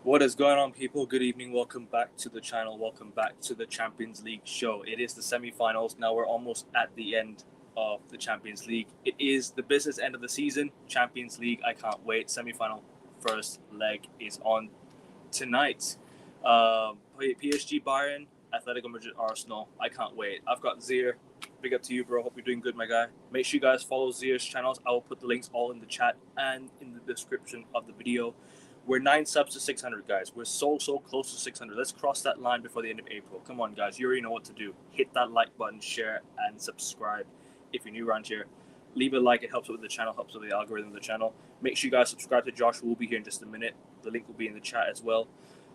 What is going on, people? Good evening. Welcome back to the channel. Welcome back to the Champions League show. It is the semi-finals. Now we're almost at the end of the Champions League. It is the business end of the season. Champions League. I can't wait. Semi-final first leg is on tonight. PSG, Bayern, Atletico Madrid, Arsenal. I can't wait. I've got Zir. Big up to you, bro. Hope you're doing good, my guy. Make sure you guys follow Zir's channels. I will put the links all in the chat and in the description of the video. We're 9 subs to 600, guys. We're so close to 600. Let's cross that line before the end of April. Come on, guys. You already know what to do. Hit that like button, share, and subscribe if you're new around here. Leave a like. It helps with the channel, helps with the algorithm of the channel. Make sure you guys subscribe to Josh, who will be here in just a minute. The link will be in the chat as well.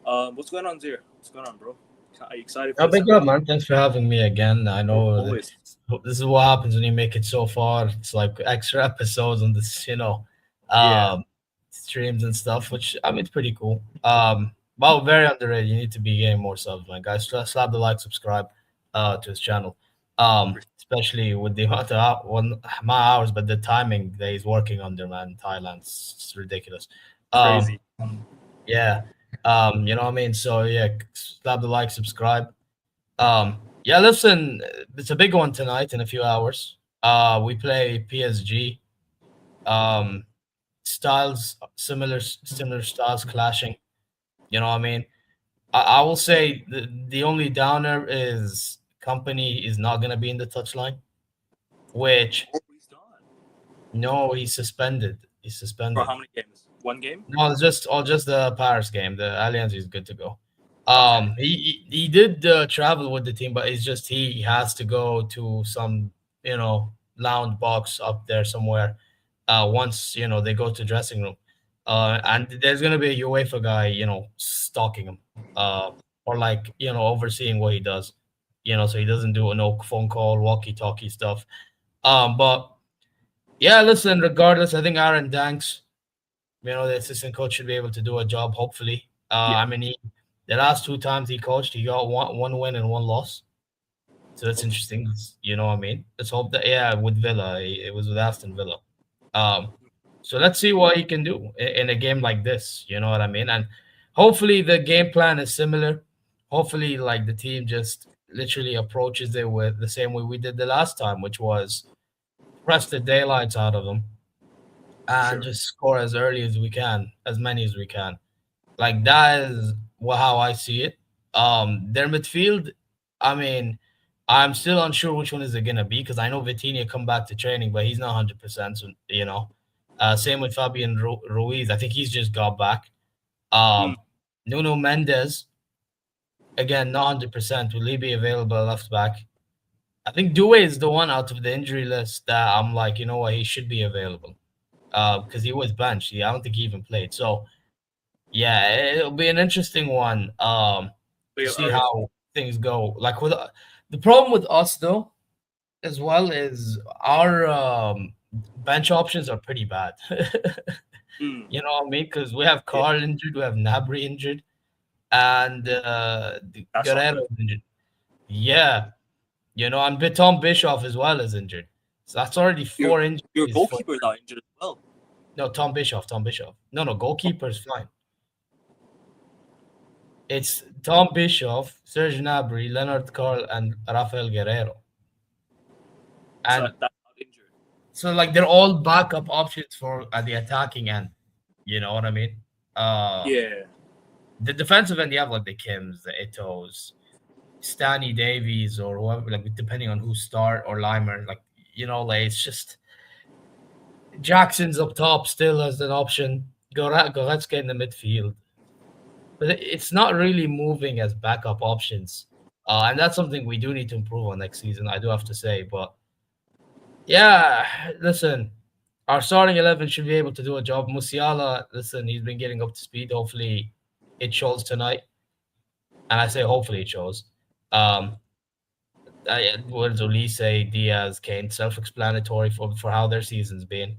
What's going on, Zir? What's going on, bro? Are you excited for I'll be good, man. Thanks for having me again. I know Always. this is what happens when you make it so far. It's like extra episodes on this, Yeah. streams and stuff, which I mean, it's pretty cool. Well, very underrated. You need to be getting more subs, man. Guys, slap the like, subscribe, to his channel. Especially with the amount of my hours, but the timing that he's working under, man, in Thailand, it's ridiculous. Crazy. Yeah. You know what I mean? So yeah, slap the like, subscribe. Yeah, listen, it's a big one tonight in a few hours. We play PSG. Styles similar styles clashing. You know what I mean? I will say the only downer is Company is not gonna be in the touchline, which He's done. no, he's suspended. He's For suspended. how many games? One game? No, it's just the Paris game. The Allianz is good to go. Okay. He did travel with the team, but it's just he has to go to some lounge box up there somewhere. Once they go to dressing room, and there's gonna be a UEFA guy, stalking him, or like overseeing what he does, so he doesn't do no phone call, walkie-talkie stuff. But yeah, listen, regardless, I think Aaron Danks, the assistant coach should be able to do a job, hopefully. Yeah. I mean, the last 2 times he coached, he got one win and 1 loss. So that's interesting. You know what I mean? Let's hope that, yeah, with Villa, it was with Aston Villa. So let's see what he can do in a game like this. You know what I mean? And hopefully the game plan is similar. Hopefully, like the team just literally approaches it with the same way we did the last time, which was press the daylights out of them and Sure. just score as early as we can, as many as we can. Like that is how I see it. Their midfield, I mean, I'm still unsure which one is it gonna be because I know Vitinha come back to training, but he's not 100%. So, same with Fabian Ruiz. I think he's just got back. Mm. Nuno Mendes, again, not 100%. Will he be available left back? I think Due is the one out of the injury list that I'm like, you know what, he should be available. Because he was benched. I don't think he even played. So yeah, it'll be an interesting one. To see how things go. Like with the problem with us though, as well is our bench options are pretty bad. You know what I mean? Because we have Carl injured, we have Nabry injured, and Guerrero injured. Yeah, and Tom Bischoff as well is injured. So that's already 4 injuries. Your goalkeeper is not injured as well. No, Tom Bischoff. No, goalkeeper is fine. It's Tom Bischoff, Serge Gnabry, Leonard Carl, and Rafael Guerrero. And so that's not injured. So like they're all backup options for the attacking end. You know what I mean? Yeah. The defensive end, you have like the Kims, the Itos, Stanley Davies, or whoever, like depending on who start, or Limer. Like like it's just Jackson's up top still as an option. Goretzka in the midfield. But it's not really moving as backup options. And that's something we do need to improve on next season, I do have to say. But yeah, listen, our starting 11 should be able to do a job. Musiala, listen, he's been getting up to speed. Hopefully it shows tonight. And I say hopefully it shows. What does Olise say? Diaz, Kane, self-explanatory for how their season's been.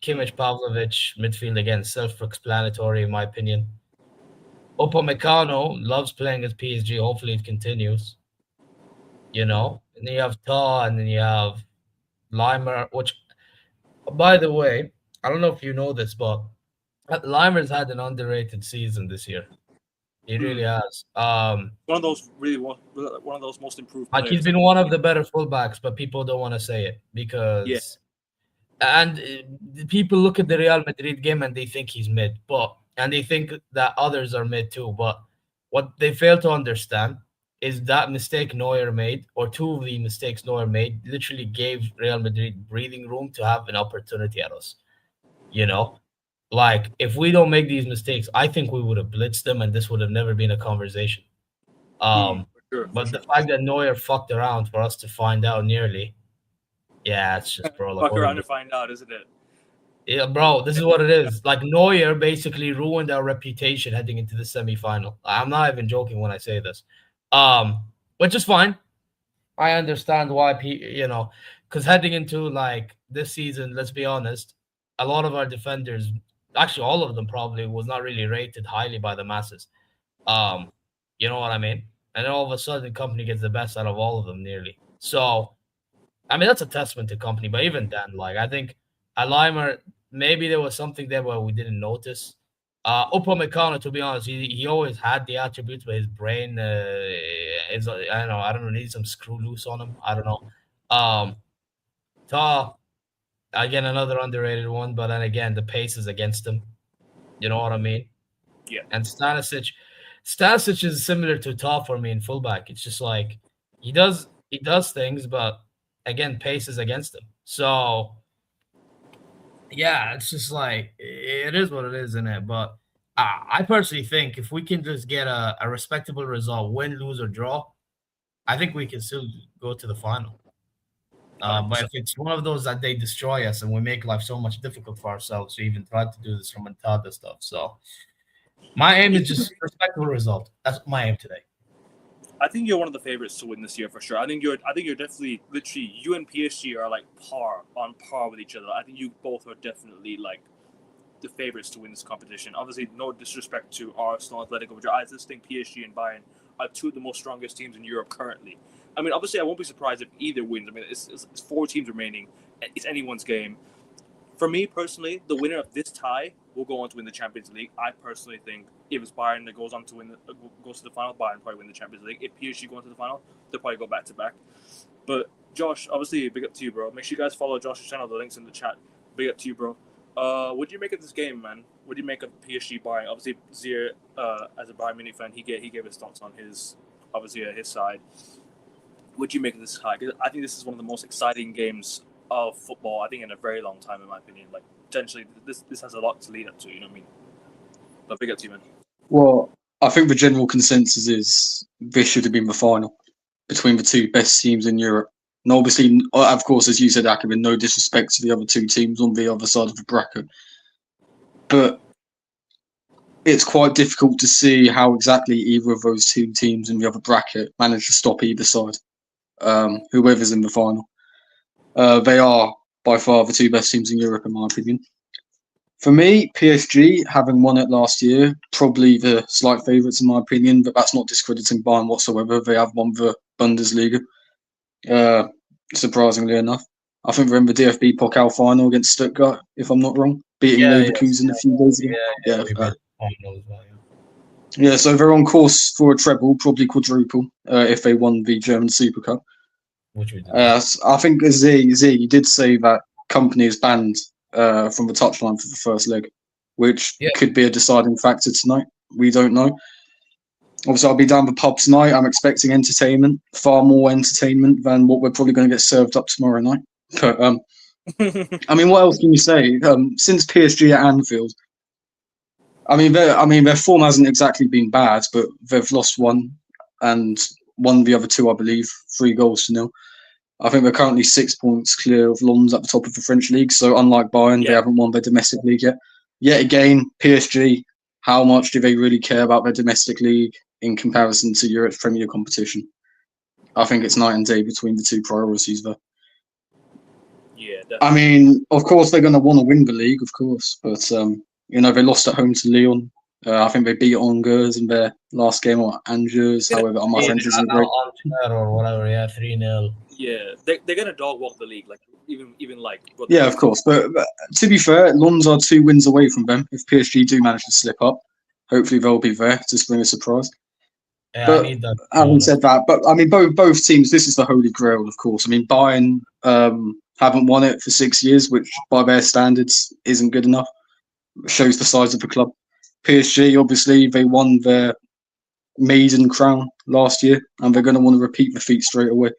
Kimmich, Pavlovic, midfield again, self-explanatory in my opinion. Upamecano loves playing as PSG. Hopefully it continues. And then you have Ta, and then you have Limer, which, by the way, I don't know if you know this, but Limer's had an underrated season this year. He really has. One of those one of those most improved Like he's players that been we've one of seen. the better fullbacks, but people don't want to say it Yeah, because the people look at the Real Madrid game and they think he's mid, and they think that others are mid too. But what they fail to understand is that mistake Neuer made, or two of the mistakes Neuer made, literally gave Real Madrid breathing room to have an opportunity at us. You know, like if we don't make these mistakes, I think we would have blitzed them, and this would have never been a conversation. for sure, for But the sure. fact that Neuer fucked around for us to find out nearly, yeah, it's just bro, like Fuck what are around we? and find out, isn't it? Yeah, bro, this is what it is. Like Neuer basically ruined our reputation heading into the semifinal. I'm not even joking when I say this. Um, which is fine. I understand why because heading into like this season, let's be honest, a lot of our defenders, actually all of them probably was not really rated highly by the masses. Um, you know what I mean? And then all of a sudden company gets the best out of all of them nearly. So I mean, that's a testament to company. But even then, like I think at Limer, maybe there was something there where we didn't notice. Upamecano, to be honest, he always had the attributes, but his brain is I don't know, needs some screw loose on him. I don't know. Ta again, another underrated one, but then again, the pace is against him. You know what I mean? Yeah, And Stanisic is similar to Ta for me in fullback. It's just like he does things, but again, pace is against him. So yeah, it's just like it is what it is, isn't it? But I personally think if we can just get a respectable result, win, lose, or draw, I think we can still go to the final. hundred But if percent. it's one of those that they destroy us and we make life so much difficult for ourselves to even try to do this remontada stuff. So my aim is just respectable result. That's my aim today. I think you're one of the favorites to win this year for sure. I think you're definitely literally you and PSG are like on par with each other. I think you both are definitely like the favorites to win this competition. Obviously, no disrespect to Arsenal, Atletico Madrid. I just think PSG and Bayern are two of the most strongest teams in Europe currently. I mean, obviously, I won't be surprised if either wins. I mean, it's four teams remaining. It's anyone's game. For me personally, the winner of this tie will go on to win the Champions League. I personally think if it's Bayern that goes on to goes to the final, Bayern probably win the Champions League. If PSG go into the final, they'll probably go back to back. But Josh, obviously, big up to you, bro. Make sure you guys follow Josh's channel. The link's in the chat. Big up to you, bro. What do you make of this game, man? What do you make of PSG Bayern? Obviously, Zier, as a Bayern Munich fan, he gave his thoughts on his side. What do you make of this tie? I think this is one of the most exciting games of football, I think, in a very long time, in my opinion. Like, potentially, this has a lot to lead up to, you know what I mean? But big up to you, man. Well, I think the general consensus is this should have been the final between the two best teams in Europe. And obviously, of course, as you said, Akib, no disrespect to the other two teams on the other side of the bracket. But it's quite difficult to see how exactly either of those two teams in the other bracket managed to stop either side, whoever's in the final. They are by far the two best teams in Europe, in my opinion. For me, PSG, having won it last year, probably the slight favourites in my opinion, but that's not discrediting Bayern whatsoever. They have won the Bundesliga, surprisingly enough. I think they're in the DFB Pokal final against Stuttgart, if I'm not wrong, beating Yeah, Leverkusen a few days ago. we made the final as well. Yeah, so they're on course for a treble, probably quadruple, if they won the German Super Cup. Which we did. I think Z, you did say that company is banned from the touchline for the first leg, which could be a deciding factor tonight. We don't know. Obviously, I'll be down the pub tonight. I'm expecting entertainment, far more entertainment than what we're probably going to get served up tomorrow night. But I mean, what else can you say? Since PSG at Anfield, I mean, their form hasn't exactly been bad, but they've lost one and won the other two, I believe, 3-0. I think they're currently 6 points clear of Lens at the top of the French league. So unlike Bayern, they haven't won their domestic league yet. Yet again, PSG, how much do they really care about their domestic league in comparison to Europe's Premier competition? I think it's night and day between the two priorities there. Yeah, definitely. I mean, of course, they're going to want to win the league, of course. But, they lost at home to Lyon. I think they beat Angers in their last game, or Angers, however, my French isn't great. Or whatever, 3-0. Yeah, they're going to dog walk the league. Like, even like. Yeah, of course. But to be fair, Lens are 2 wins away from them. If PSG do manage to slip up, hopefully they'll be there to spring a surprise. Yeah, I But need that. having said that, but I mean, both teams. This is the holy grail, of course. I mean, Bayern haven't won it for 6 years, which by their standards isn't good enough. It shows the size of the club. PSG, obviously, they won their maiden crown last year, and they're going to want to repeat the feat straight away.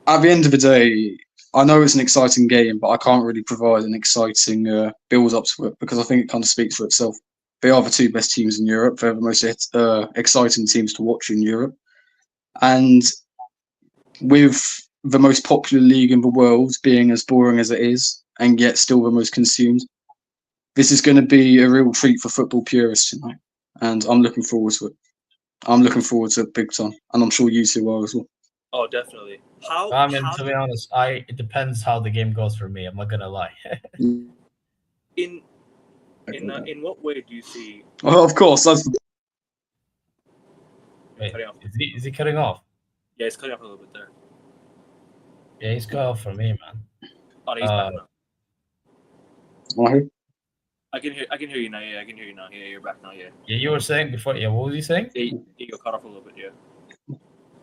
At the end of the day, I know it's an exciting game, but I can't really provide an exciting build up to it because I think it kind of speaks for itself. They are the 2 best teams in Europe. They're the most exciting teams to watch in Europe. And with the most popular league in the world being as boring as it is, and yet still the most consumed, this is going to be a real treat for football purists tonight. And I'm looking forward to it. I'm looking forward to it big time. And I'm sure you two are as well. Oh, definitely. I mean, to be honest, it depends how the game goes for me. I'm not gonna lie. In what way do you see? Well, of course, that's. Wait, is he cutting off? Yeah, he's cutting off a little bit there. Yeah, he's cut off for me, man. Oh, he's back now. I can hear you now. Yeah, I can hear you now. Yeah, you're back now. Yeah. Yeah, you were saying before. Yeah, what was he saying? He got cut off a little bit. Yeah.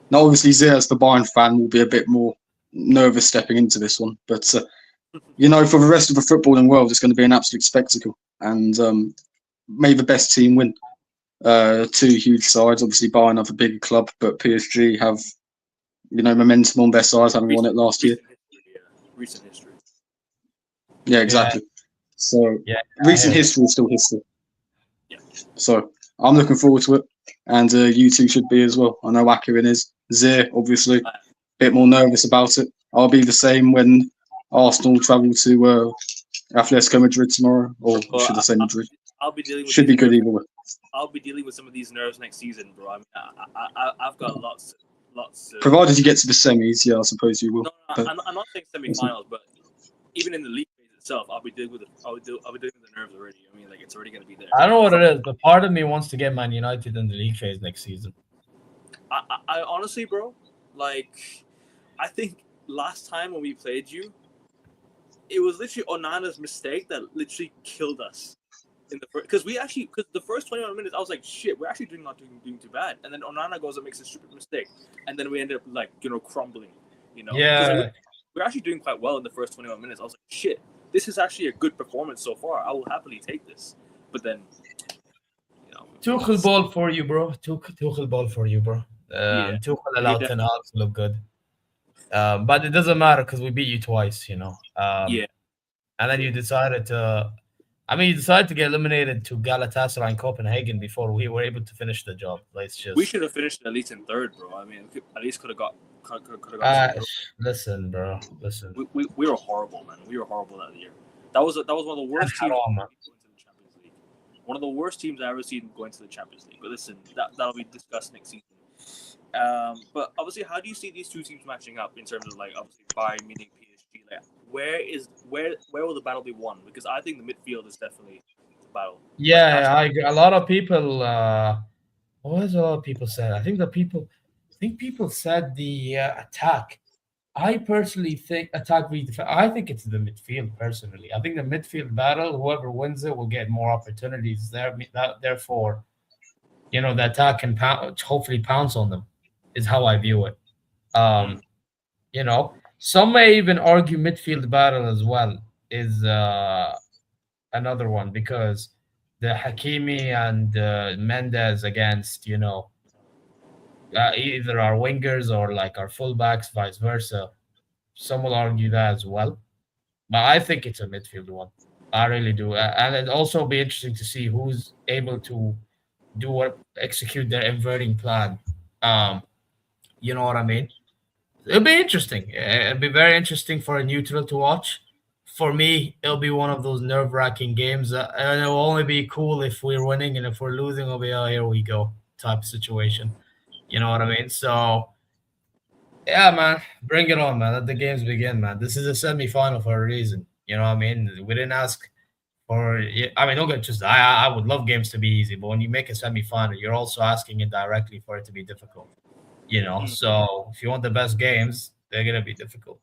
Now, obviously, Zia, as the Bayern fan, will be a bit more nervous stepping into this one. But, for the rest of the footballing world, it's going to be an absolute spectacle. And may the best team win. 2 huge sides. Obviously, Bayern have a bigger club, but PSG have, momentum on their side, having won it last year. Recent history. Yeah, exactly. Yeah. So, recent history is still history. Yeah. So, I'm looking forward to it. And you two should be as well. I know Akirin is. Zir, obviously, a bit more nervous about it. I'll be the same when Arsenal travel to Atletico Madrid tomorrow, or should I say Madrid? I'll be dealing with. Should be good either way. I'll be dealing with some of these nerves next season, bro. I mean, I've got lots. Provided you get to the semis, yeah, I suppose you will. No, I'm not saying semi-finals, but even in the league phase itself, I'll be dealing with the nerves already. I mean, like it's already gonna be there. I don't know what it is, but part of me wants to get Man United in the league phase next season. I honestly, bro, like, I think last time when we played you, it was literally Onana's mistake that literally killed us. Because the first 21 minutes, I was like, shit, we're actually not doing too bad. And then Onana goes and makes a stupid mistake. And then we ended up, crumbling, Yeah. We're actually doing quite well in the first 21 minutes. I was like, shit, this is actually a good performance so far. I will happily take this. But then, Tuchel ball for you, bro. Tuchel ball for you, bro. Tuchel allowed Ten Hag to look good. But it doesn't matter because we beat you twice, yeah. And then you decided to get eliminated to Galatasaray and Copenhagen before we were able to finish the job. We should have finished at least in third, bro. I mean, at least could have got. Listen, bro. Listen. We were horrible, man. We were horrible that year. That was one of the worst teams going to the Champions League. One of the worst teams I ever seen going to the Champions League. But listen, that'll be discussed next season. But obviously, how do you see these 2 teams matching up in terms of obviously Bayern meeting PSG? Where will the battle be won? Because I think the midfield is definitely the battle. Yeah, I agree. A lot of people. What has a lot of people said? I think people said the attack. I personally think attack v defense. I think it's the midfield. Personally, I think the midfield battle. Whoever wins it will get more opportunities there. Therefore, the attack can hopefully pounce on them. Is how I view it. Some may even argue midfield battle as well is another one because the Hakimi and Mendes against either our wingers or our fullbacks, vice versa. Some will argue that as well, but I think it's a midfield one. I really do, and it'd also be interesting to see who's able to execute their inverting plan. You know what I mean? It'll be interesting. It'll be very interesting for a neutral to watch. For me, it'll be one of those nerve-wracking games. And it'll only be cool if we're winning, and if we're losing, it'll be, oh, here we go type of situation. You know what I mean? So, yeah, man, bring it on, man. Let the games begin, man. This is a semi-final for a reason. You know what I mean? We didn't ask for. I mean, don't get just. I would love games to be easy, but when you make a semi-final, you're also asking indirectly for it to be difficult. So if you want the best games, they're gonna be difficult.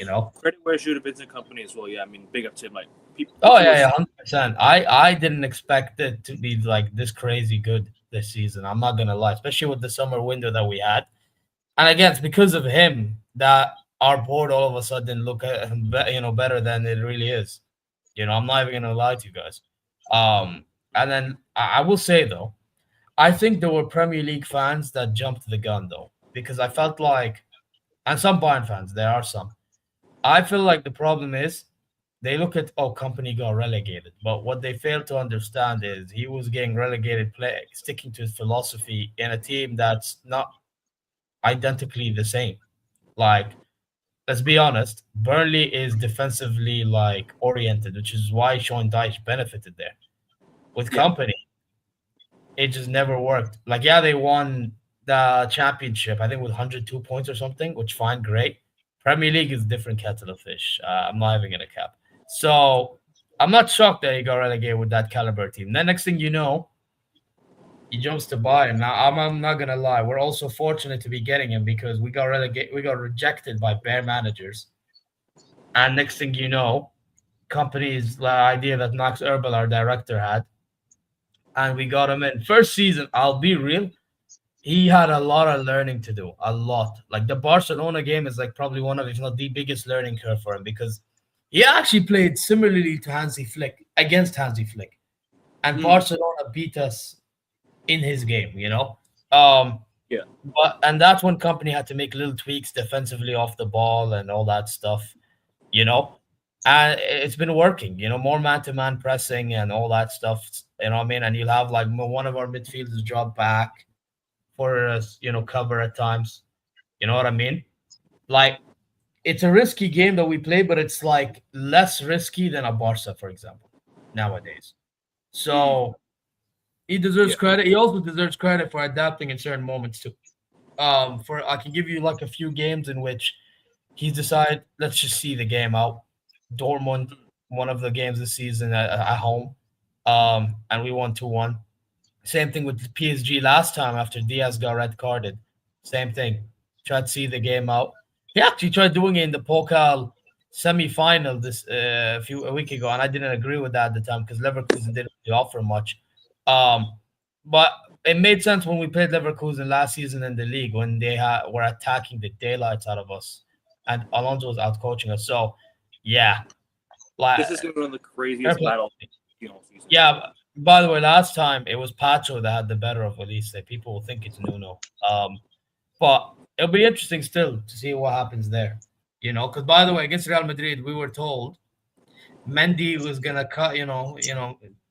Credit where it should have been to company as well. Yeah, I mean, big up to him. Like, people. Oh yeah, 100%. I didn't expect it to be like this crazy good this season. I'm not gonna lie, especially with the summer window that we had. And again, it's because of him that our board all of a sudden look at better than it really is. I'm not even gonna lie to you guys. And then I will say though, I think there were Premier League fans that jumped the gun though, because I felt like, and some Bayern fans, there are some. I feel like the problem is they look at, oh, company got relegated, but what they fail to understand is he was getting relegated, sticking to his philosophy in a team that's not identically the same. Like, let's be honest, Burnley is defensively like oriented, which is why Sean Dyche benefited there. With company, it just never worked. Like, yeah, they won the championship, I think with 102 points or something, which fine, great. Premier League is a different kettle of fish. I'm not having a cap. So I'm not shocked that he got relegated with that caliber team. Then next thing you know, he jumps to Bayern. Now I'm not gonna lie, we're also fortunate to be getting him because we got rejected by bare managers. And next thing you know, company's idea that Max Erbel, our director, had, and we got him in. First season, I'll be real, he had a lot of learning to do. A lot. Like the Barcelona game is like probably one of, if not the biggest learning curve for him because he actually played similarly to Hansi Flick, against Hansi Flick. And Barcelona beat us in his game, Yeah. And that's when company had to make little tweaks defensively off the ball and all that stuff, And it's been working, more man-to-man pressing and all that stuff, what I mean? And you'll have like one of our midfielders drop back for cover at times. You know what I mean? Like, it's a risky game that we play, but it's like less risky than a Barca, for example, nowadays. So he deserves credit. He also deserves credit for adapting in certain moments too. I can give you like a few games in which he's decided, let's just see the game out. Dortmund, one of the games this season at home, and we won 2-1. Same thing with PSG last time after Diaz got red carded. Same thing. Tried to see the game out. He actually tried doing it in the Pokal semi-final a week ago, and I didn't agree with that at the time because Leverkusen didn't really offer much. But it made sense when we played Leverkusen last season in the league when they were attacking the daylights out of us, and Alonso was out coaching us. So, yeah, like this is going to be one of the craziest battles. Yeah. By the way, last time it was Pacho that had the better of Elise. People will think it's Nuno. But it'll be interesting still to see what happens there. Because by the way, against Real Madrid, we were told Mendy was gonna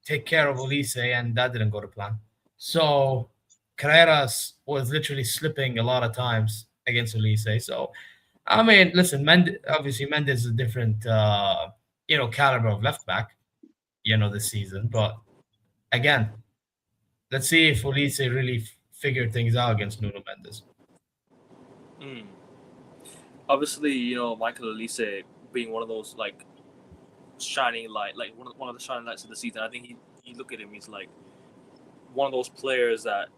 take care of Elise, and that didn't go to plan. So Carreras was literally slipping a lot of times against Elise. So I mean, listen, Mendes is a different caliber of left back, this season, but again, let's see if Olise really figured things out against Nuno Mendes. Obviously, Michael Olise being one of those like shining light, like one of the shining lights of the season. I think you look at him, he's like one of those players that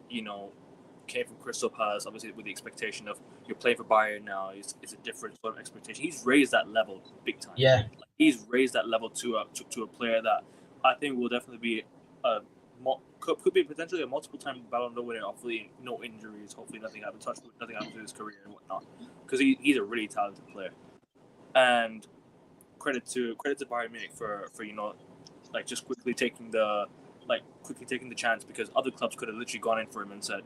came from Crystal Palace, obviously with the expectation of you're playing for Bayern now. It's a different sort of expectation. He's raised that level big time. Yeah, he's raised that level to a player that I think will definitely be could be potentially a multiple-time Ballon d'Or winner. Hopefully, no injuries. Hopefully, nothing happens to his career and whatnot. Because he's a really talented player. And credit to Bayern Munich for just quickly taking the chance, because other clubs could have literally gone in for him and said,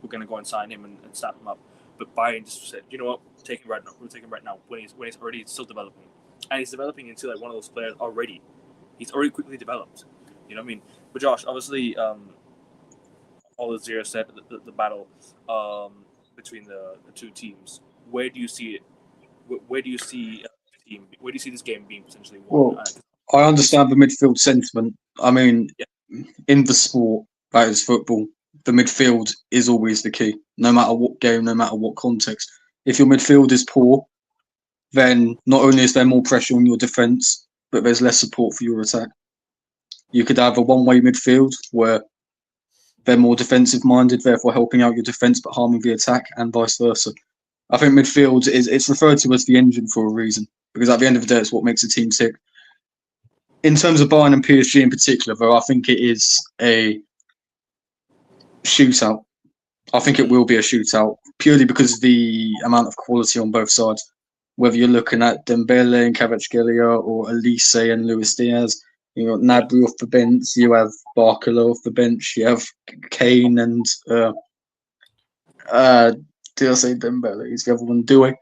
we're going to go and sign him and snap him up. But Bayern just said, you know what, we'll take him right now. We'll take him right now when he's already still developing. And he's developing into like one of those players already. He's already quickly developed. You know what I mean? But Josh, obviously, all as Zero said, the battle between the two teams. Where do you see it? Where do you see this game being potentially won? Well, I understand the midfield sentiment. I mean, in the sport that is football, the midfield is always the key. No matter what game, no matter what context. If your midfield is poor, then not only is there more pressure on your defence, but there's less support for your attack. You could have a one-way midfield where they're more defensive-minded, therefore helping out your defence but harming the attack, and vice versa. I think midfield it's referred to as the engine for a reason, because at the end of the day, it's what makes a team tick. In terms of Bayern and PSG in particular, though, I think it is a shootout. I think it will be a shootout purely because of the amount of quality on both sides. Whether you're looking at Dembele and Kvaratskhelia or Elise and Luis Diaz, you got Gnabry off the bench, you have Barcola off the bench, you have Kane and did I say Dembele? He's the other one, Doué.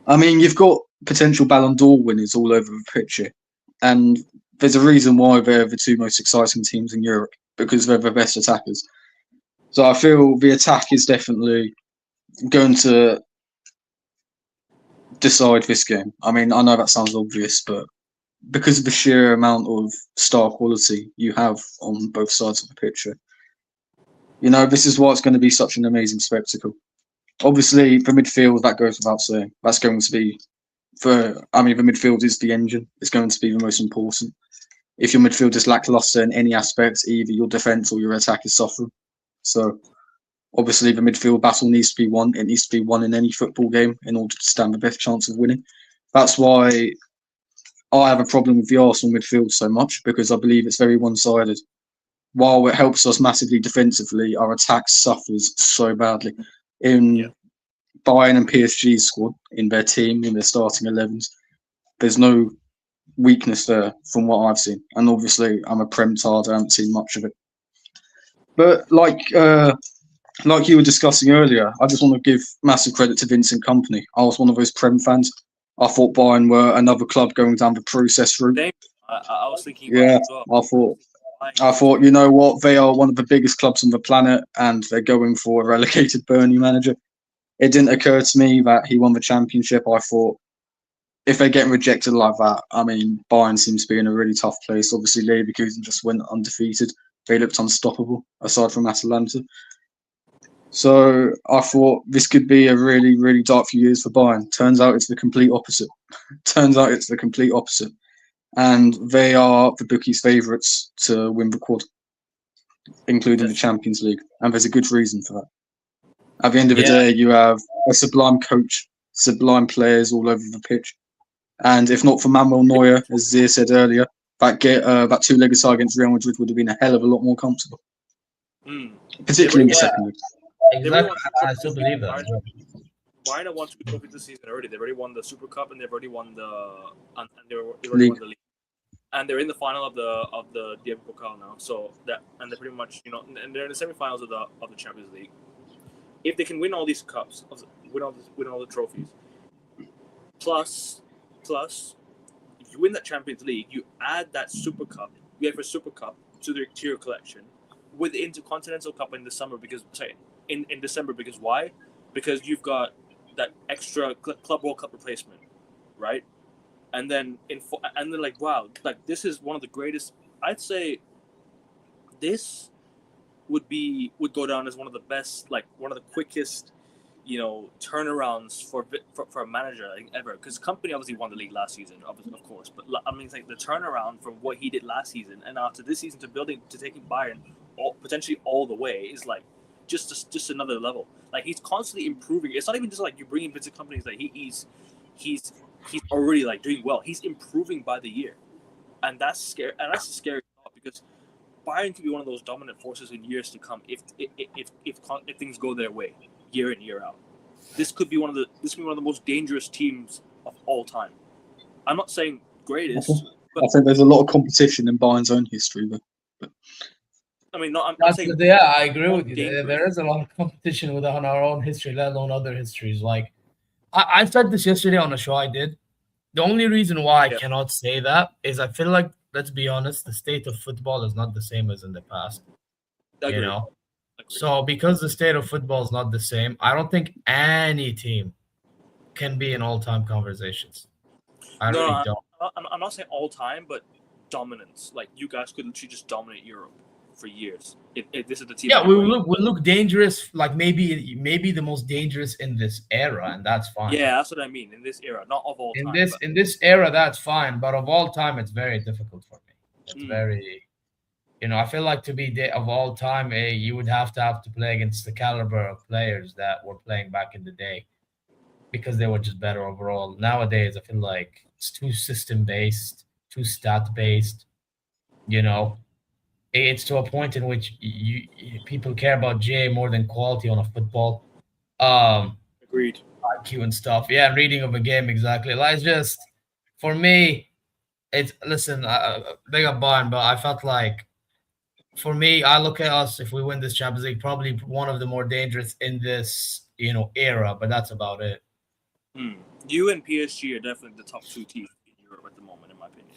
I mean, you've got potential Ballon d'Or winners all over the pitch here, and there's a reason why they're the two most exciting teams in Europe, because they're the best attackers. So I feel the attack is definitely going to decide this game. I mean, I know that sounds obvious, but because of the sheer amount of star quality you have on both sides of the picture, this is why it's going to be such an amazing spectacle. Obviously, the midfield, that goes without saying. That's going to be the midfield is the engine. It's going to be the most important. If your midfield is lackluster in any aspect, either your defence or your attack is suffering. So, obviously, the midfield battle needs to be won. It needs to be won in any football game in order to stand the best chance of winning. That's why I have a problem with the Arsenal midfield so much, because I believe it's very one-sided. While it helps us massively defensively, our attack suffers so badly. In Bayern and PSG's squad, in their team, in their starting 11s, there's no weakness there from what I've seen. And obviously, I'm a Prem tard, I haven't seen much of it. But like you were discussing earlier, I just want to give massive credit to Vincent Kompany. I was one of those Prem fans. I thought Bayern were another club going down the process route. I was thinking about it as well. I thought, you know what, they are one of the biggest clubs on the planet and they're going for a relegated Burnley manager. It didn't occur to me that he won the championship. I thought, if they're getting rejected like that, I mean, Bayern seems to be in a really tough place. Obviously, Leverkusen just went undefeated. They looked unstoppable, aside from Atalanta. So I thought this could be a really, really dark few years for Bayern. Turns out it's the complete opposite. And they are the bookies' favourites to win the quad, including the Champions League. And there's a good reason for that. At the end of the day, you have a sublime coach, sublime players all over the pitch. And if not for Manuel Neuer, as Zia said earlier, that two-legged tie against Real Madrid would have been a hell of a lot more comfortable. Particularly in the second leg. Exactly. I still believe that. Bayern have won 2 trophies this season already. They've already won the Super Cup and they've already won the league. And they're in the final of the DFB Pokal now. So they're pretty much and they're in the semifinals of the Champions League. If they can win all these cups, win all the trophies, plus if you win that Champions League, you add that Super Cup, UEFA Super Cup to your collection with the Intercontinental Cup in December because why? Because you've got that extra Club World Cup replacement, right? And then wow, like this is one of the greatest. I'd say this would go down as one of the best, like one of the quickest, turnarounds for a manager ever. Because Company obviously won the league last season, of course. But I mean, it's like the turnaround from what he did last season and after this season to taking Bayern potentially all the way is like just another level. Like he's constantly improving. It's not even just like you bring in Vincent Company. Like he's already like doing well. He's improving by the year, and that's scary. And that's a scary thought because Bayern could be one of those dominant forces in years to come if things go their way year in year out. This could be one of the most dangerous teams of all time. I'm not saying greatest. I think there's a lot of competition in Bayern's own history, but I mean, I'm saying. Yeah, I agree with you. There is a lot of competition within our own history, let alone other histories. Like I said this yesterday on a show I did. The only reason why I cannot say that is I feel like, let's be honest, the state of football is not the same as in the past. Agreed. So because the state of football is not the same, I don't think any team can be in all-time conversations. I really don't. I'm not saying all time, but dominance. Like you guys could literally just dominate Europe for years. If this is the team. Yeah, we look dangerous. Like maybe the most dangerous in this era, and that's fine. Yeah, that's what I mean. In this era, not of all time. In this era, that's fine, but of all time, it's very difficult for me. It's very, I feel like to be of all time, you would have to play against the caliber of players that were playing back in the day because they were just better overall. Nowadays, I feel like it's too system based, too stat based. You know, it's to a point in which people care about GA more than quality on a football. Agreed. IQ and stuff. Yeah, reading of a game exactly. Like it's just for me, it's listen. Big up Bayern, but I felt like for me, I look at us if we win this Champions League, probably one of the more dangerous in this era. But that's about it. You and PSG are definitely the top two teams in Europe at the moment, in my opinion.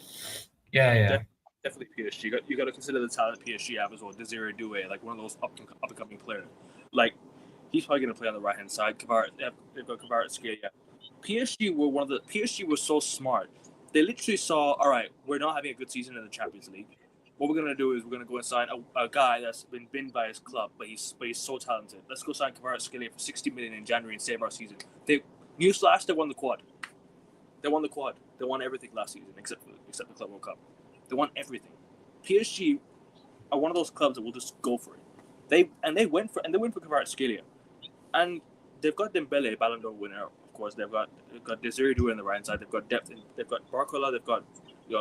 Yeah. Definitely PSG. You got to consider the talent PSG have as well. Desiree Doué, like one of those up and coming players. Like he's probably going to play on the right hand side. They've got Kvaratskhelia. PSG was so smart. They literally saw, all right, we're not having a good season in the Champions League. What we're going to do is we're going to go and sign a guy that's been binned by his club, but he's so talented. Let's go sign Kvaratskhelia for 60 million in January and save our season. Newsflash, they won the quad. They won the quad. They won everything last season except the Club World Cup. They won everything. PSG are one of those clubs that will just go for it. They went for Kvaratskhelia, and they've got Dembele, Ballon d'Or winner, of course. They've got Desiree Doué on the right side. They've got depth. They've got Barcola. They've got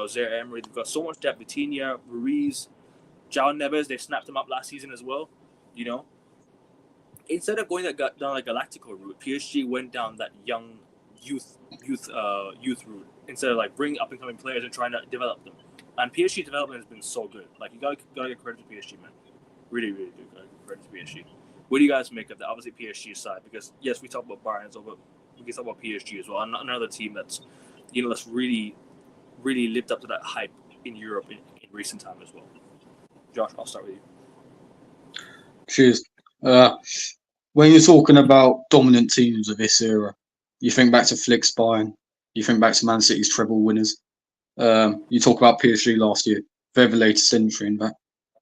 Zaire Emery. They've got so much depth. Vitinha, Ruiz, João Neves. They snapped him up last season as well. Instead of going down like Galactico route, PSG went down that young youth route instead of like bringing up and coming players and trying to develop them. And PSG development has been so good. Like you gotta give credit to PSG, man. Really, really do gotta give credit to PSG. What do you guys make of that? Obviously PSG side, because yes, we talk about Bayern, but we can talk about PSG as well. Another team that's really, really lived up to that hype in Europe in recent time as well. Josh, I'll start with you. Cheers. When you're talking about dominant teams of this era, you think back to Flick's Bayern, you think back to Man City's treble winners. You talk about PSG last year, they're the latest entry in that.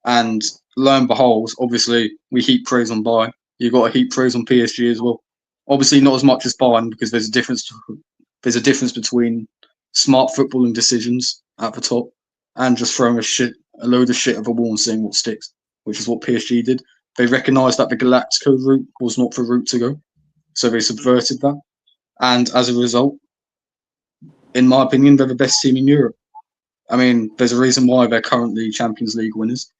And lo and behold, obviously, we heap praise on Bayern. You've got to heap praise on PSG as well. Obviously, not as much as Bayern because there's a difference between smart footballing decisions at the top and just throwing a load of shit at the wall and seeing what sticks, which is what PSG did. They recognised that the Galactico route was not the route to go, so they subverted that. And as a result, in my opinion, they're the best team in Europe. I mean, there's a reason why they're currently Champions League winners.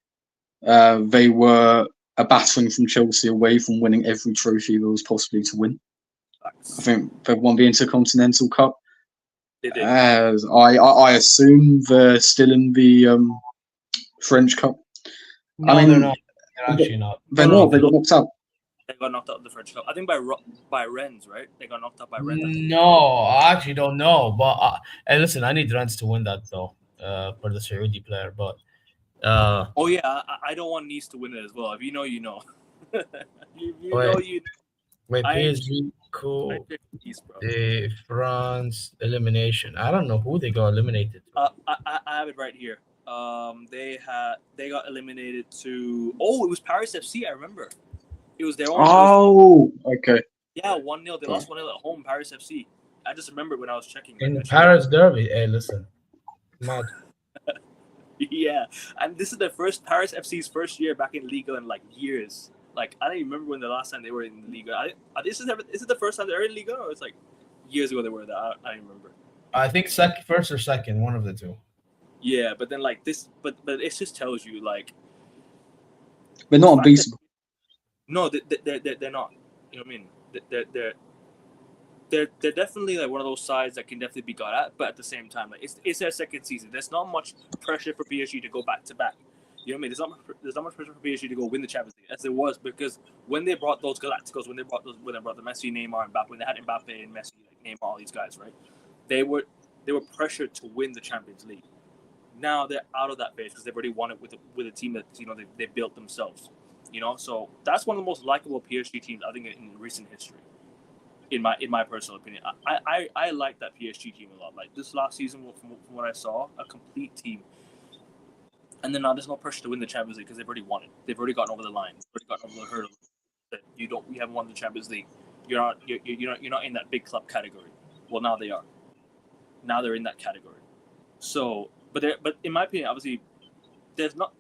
They were a battering from Chelsea away from winning every trophy there was possibly to win. I think they've won the Intercontinental Cup. They did. I assume they're still in the French Cup. No, they're not. They're actually not. They're not. They got knocked out. They got knocked out of the French Cup. I think by Rennes, right? They got knocked out by Rennes. No, I actually don't know. But hey, listen, I need Rennes to win that though, for the Saudi player. But oh yeah, I don't want Nice to win it as well. If you know, you know. Wait, PSG cool. The France elimination. I don't know who they got eliminated to. I have it right here. They got eliminated to. Oh, it was Paris FC. I remember. It was their own. Oh, okay. Yeah, 1-0. They lost 1-0 at home. Paris FC. I just remember when I was checking. In the Paris derby. Hey, listen. Mad. Yeah, and this is the first Paris FC's first year back in Liga in like years. Like I don't even remember when the last time they were in Liga. Is it the first time they're in Liga, or it's like years ago they were there? I don't remember. I think first or second, one of the two. Yeah, but then like this, but it just tells you like they're not unbeatable. No, they're not. You know what I mean? They're definitely like one of those sides that can definitely be got at, but at the same time, like it's their second season. There's not much pressure for PSG to go back to back. You know what I mean? There's not much pressure for PSG to go win the Champions League as there was, because when they brought those Galacticos, when they brought the Messi, Neymar, and Mbappe, when they had Mbappe and Messi, like Neymar, all these guys, right? They were pressured to win the Champions League. Now they're out of that phase because they've already won it with a team that they built themselves. So that's one of the most likable PSG teams I think in recent history. In my personal opinion, I like that PSG team a lot. Like this last season, from what I saw, a complete team. And then now there's no pressure to win the Champions League because they've already won it. They've already gotten over the line. They've already gotten over the hurdle. That we haven't won the Champions League. You're not in that big club category. Well, now they are. Now they're in that category. So, but in my opinion, obviously, there's not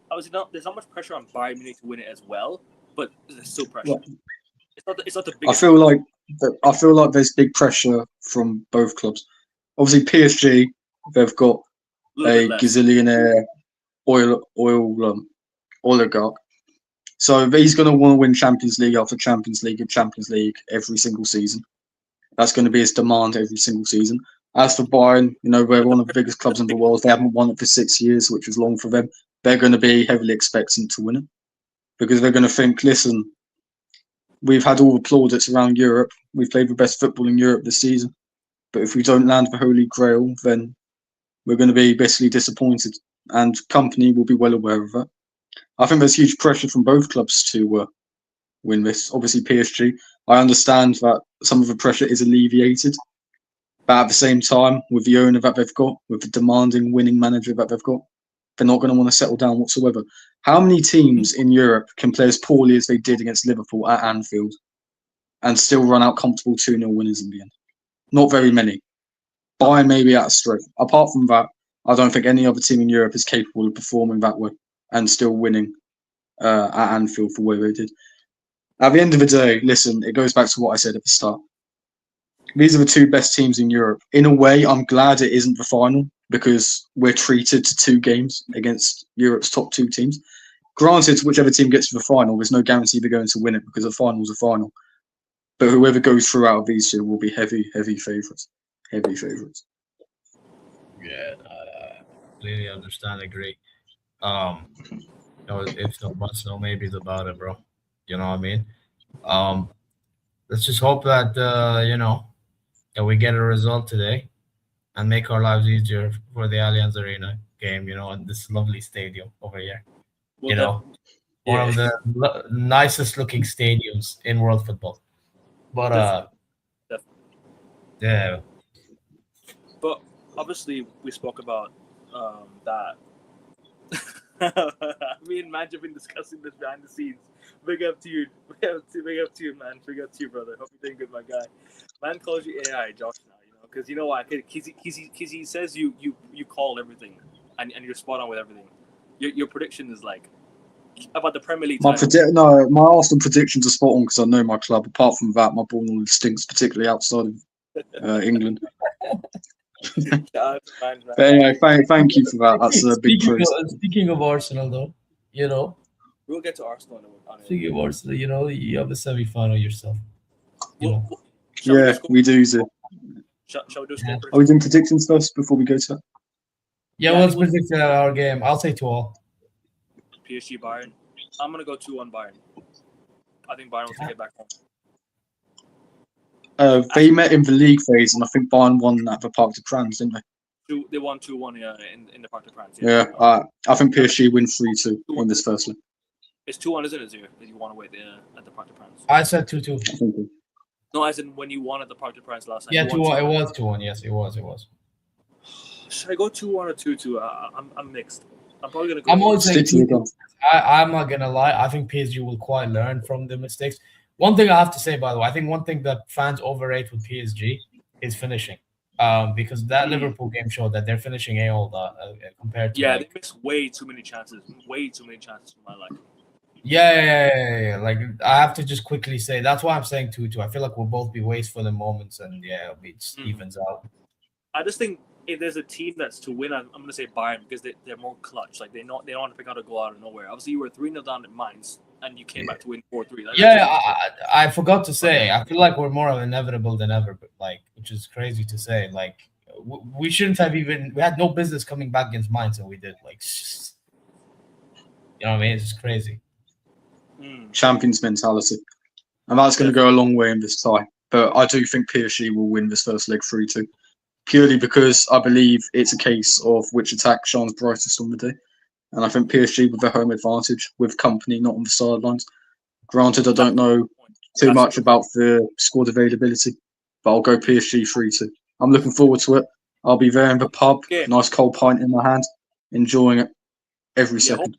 there's not much pressure on Bayern Munich to win it as well, but there's still pressure. Well, It's not the I biggest. feel like there's big pressure from both clubs. Obviously, PSG, they've got little a bit less. gazillionaire oligarch. So he's going to want to win Champions League after Champions League and Champions League every single season. That's going to be his demand every single season. As for Bayern, we're one of the biggest clubs in the world. They haven't won it for 6 years, which is long for them. They're going to be heavily expectant to win it because they're going to think, listen, we've had all the plaudits around Europe. We've played the best football in Europe this season. But if we don't land the Holy Grail, then we're going to be basically disappointed. And company will be well aware of that. I think there's huge pressure from both clubs to win this. Obviously, PSG, I understand that some of the pressure is alleviated. But at the same time, with the owner that they've got, with the demanding winning manager that they've got, they're not going to want to settle down whatsoever. How many teams in Europe can play as poorly as they did against Liverpool at Anfield and still run out comfortable 2-0 winners in the end? Not very many. Bayern may be at a strength. Apart from that, I don't think any other team in Europe is capable of performing that way and still winning at Anfield for where they did. At the end of the day, listen, it goes back to what I said at the start. These are the two best teams in Europe. In a way, I'm glad it isn't the final because we're treated to 2 games against Europe's top 2 teams. Granted, whichever team gets to the final, there's no guarantee they're going to win it because the final's a final. But whoever goes through out of these 2 will be heavy favourites. Heavy favourites. Yeah, I completely understand. Agree. If no buts, no maybes about it, bro. You know what I mean? Let's just hope that that we get a result today and make our lives easier for the Allianz Arena game. In this lovely stadium over here. Well, One of the nicest looking stadiums in world football. But definitely. yeah. But obviously, we spoke about that. Me and Madge have been discussing this behind the scenes. Big up to you, big up to you, man. Big up to you, brother. Hope you're doing good, my guy. Man calls you AI, Josh, now. Because you know why? Because he says you call everything, and you're spot on with everything. Your prediction is like about the Premier League. My Arsenal predictions are spot on because I know my club. Apart from that, my ball knowledge stinks, particularly outside of England. But anyway, thank you for that. That's a big praise. Speaking of Arsenal, though, we'll get to Arsenal. Speaking of Arsenal, you have a semi-final yourself. We do. Shall we do score? Are we doing predictions first before we go to that? Yeah, let's predict our game. I'll say 2-2. PSG Bayern. I'm gonna go 2-1 Bayern. I think Bayern will take it back home. They met in the league phase, and I think Bayern won at the Parc des Princes, didn't they? They won 2-1 in the Parc des Princes. Yeah, I think PSG win 3-2 in this first leg. It's 2-1, isn't it, Zero? That you won away at the Parc des Princes. I said 2-2. No, as in when you won at the Parc des Princes last night. Yeah, 2-1. It was 2-1. Yes, it was. Should I go 2-1 or 2-2? I'm mixed. I'm probably gonna go. I'm always saying 2-2. I'm not gonna lie. I think PSG will quite learn from the mistakes. One thing I have to say, by the way, I think one thing that fans overrate with PSG is finishing. Because that Liverpool game showed that they're finishing compared to they miss way too many chances. Way too many chances for my liking. Yeah. Like I have to just quickly say that's why I'm saying 2-2. I feel like we'll both be wasteful in moments, and it evens out. I just think if there's a team that's to win, I'm going to say Bayern because they're more clutch. Like they don't want to pick out a goal out of nowhere. Obviously, you were 3-0 down at Mainz, and you came back to win 4-3. I forgot to say. I feel like we're more inevitable than ever, but which is crazy to say. Like we shouldn't have we had no business coming back against Mainz, and we did. Like, you know what I mean? It's just crazy. Champions mentality, and that's going to go a long way in this tie. But I do think PSG will win this first leg 3-2. Purely because I believe it's a case of which attack shines brightest on the day. And I think PSG with the home advantage, with company not on the sidelines. Granted, I don't know too much about the squad availability, but I'll go PSG 3-2. I'm looking forward to it. I'll be there in the pub, nice cold pint in my hand, enjoying it every second.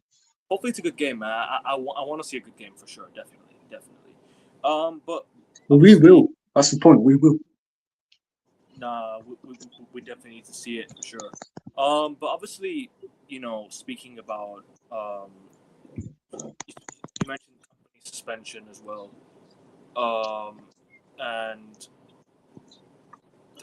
Hopefully it's a good game, man. I want to see a good game for sure, definitely. But we will. That's the point. We will. Nah, we definitely need to see it for sure. But obviously, speaking about you mentioned company suspension as well. And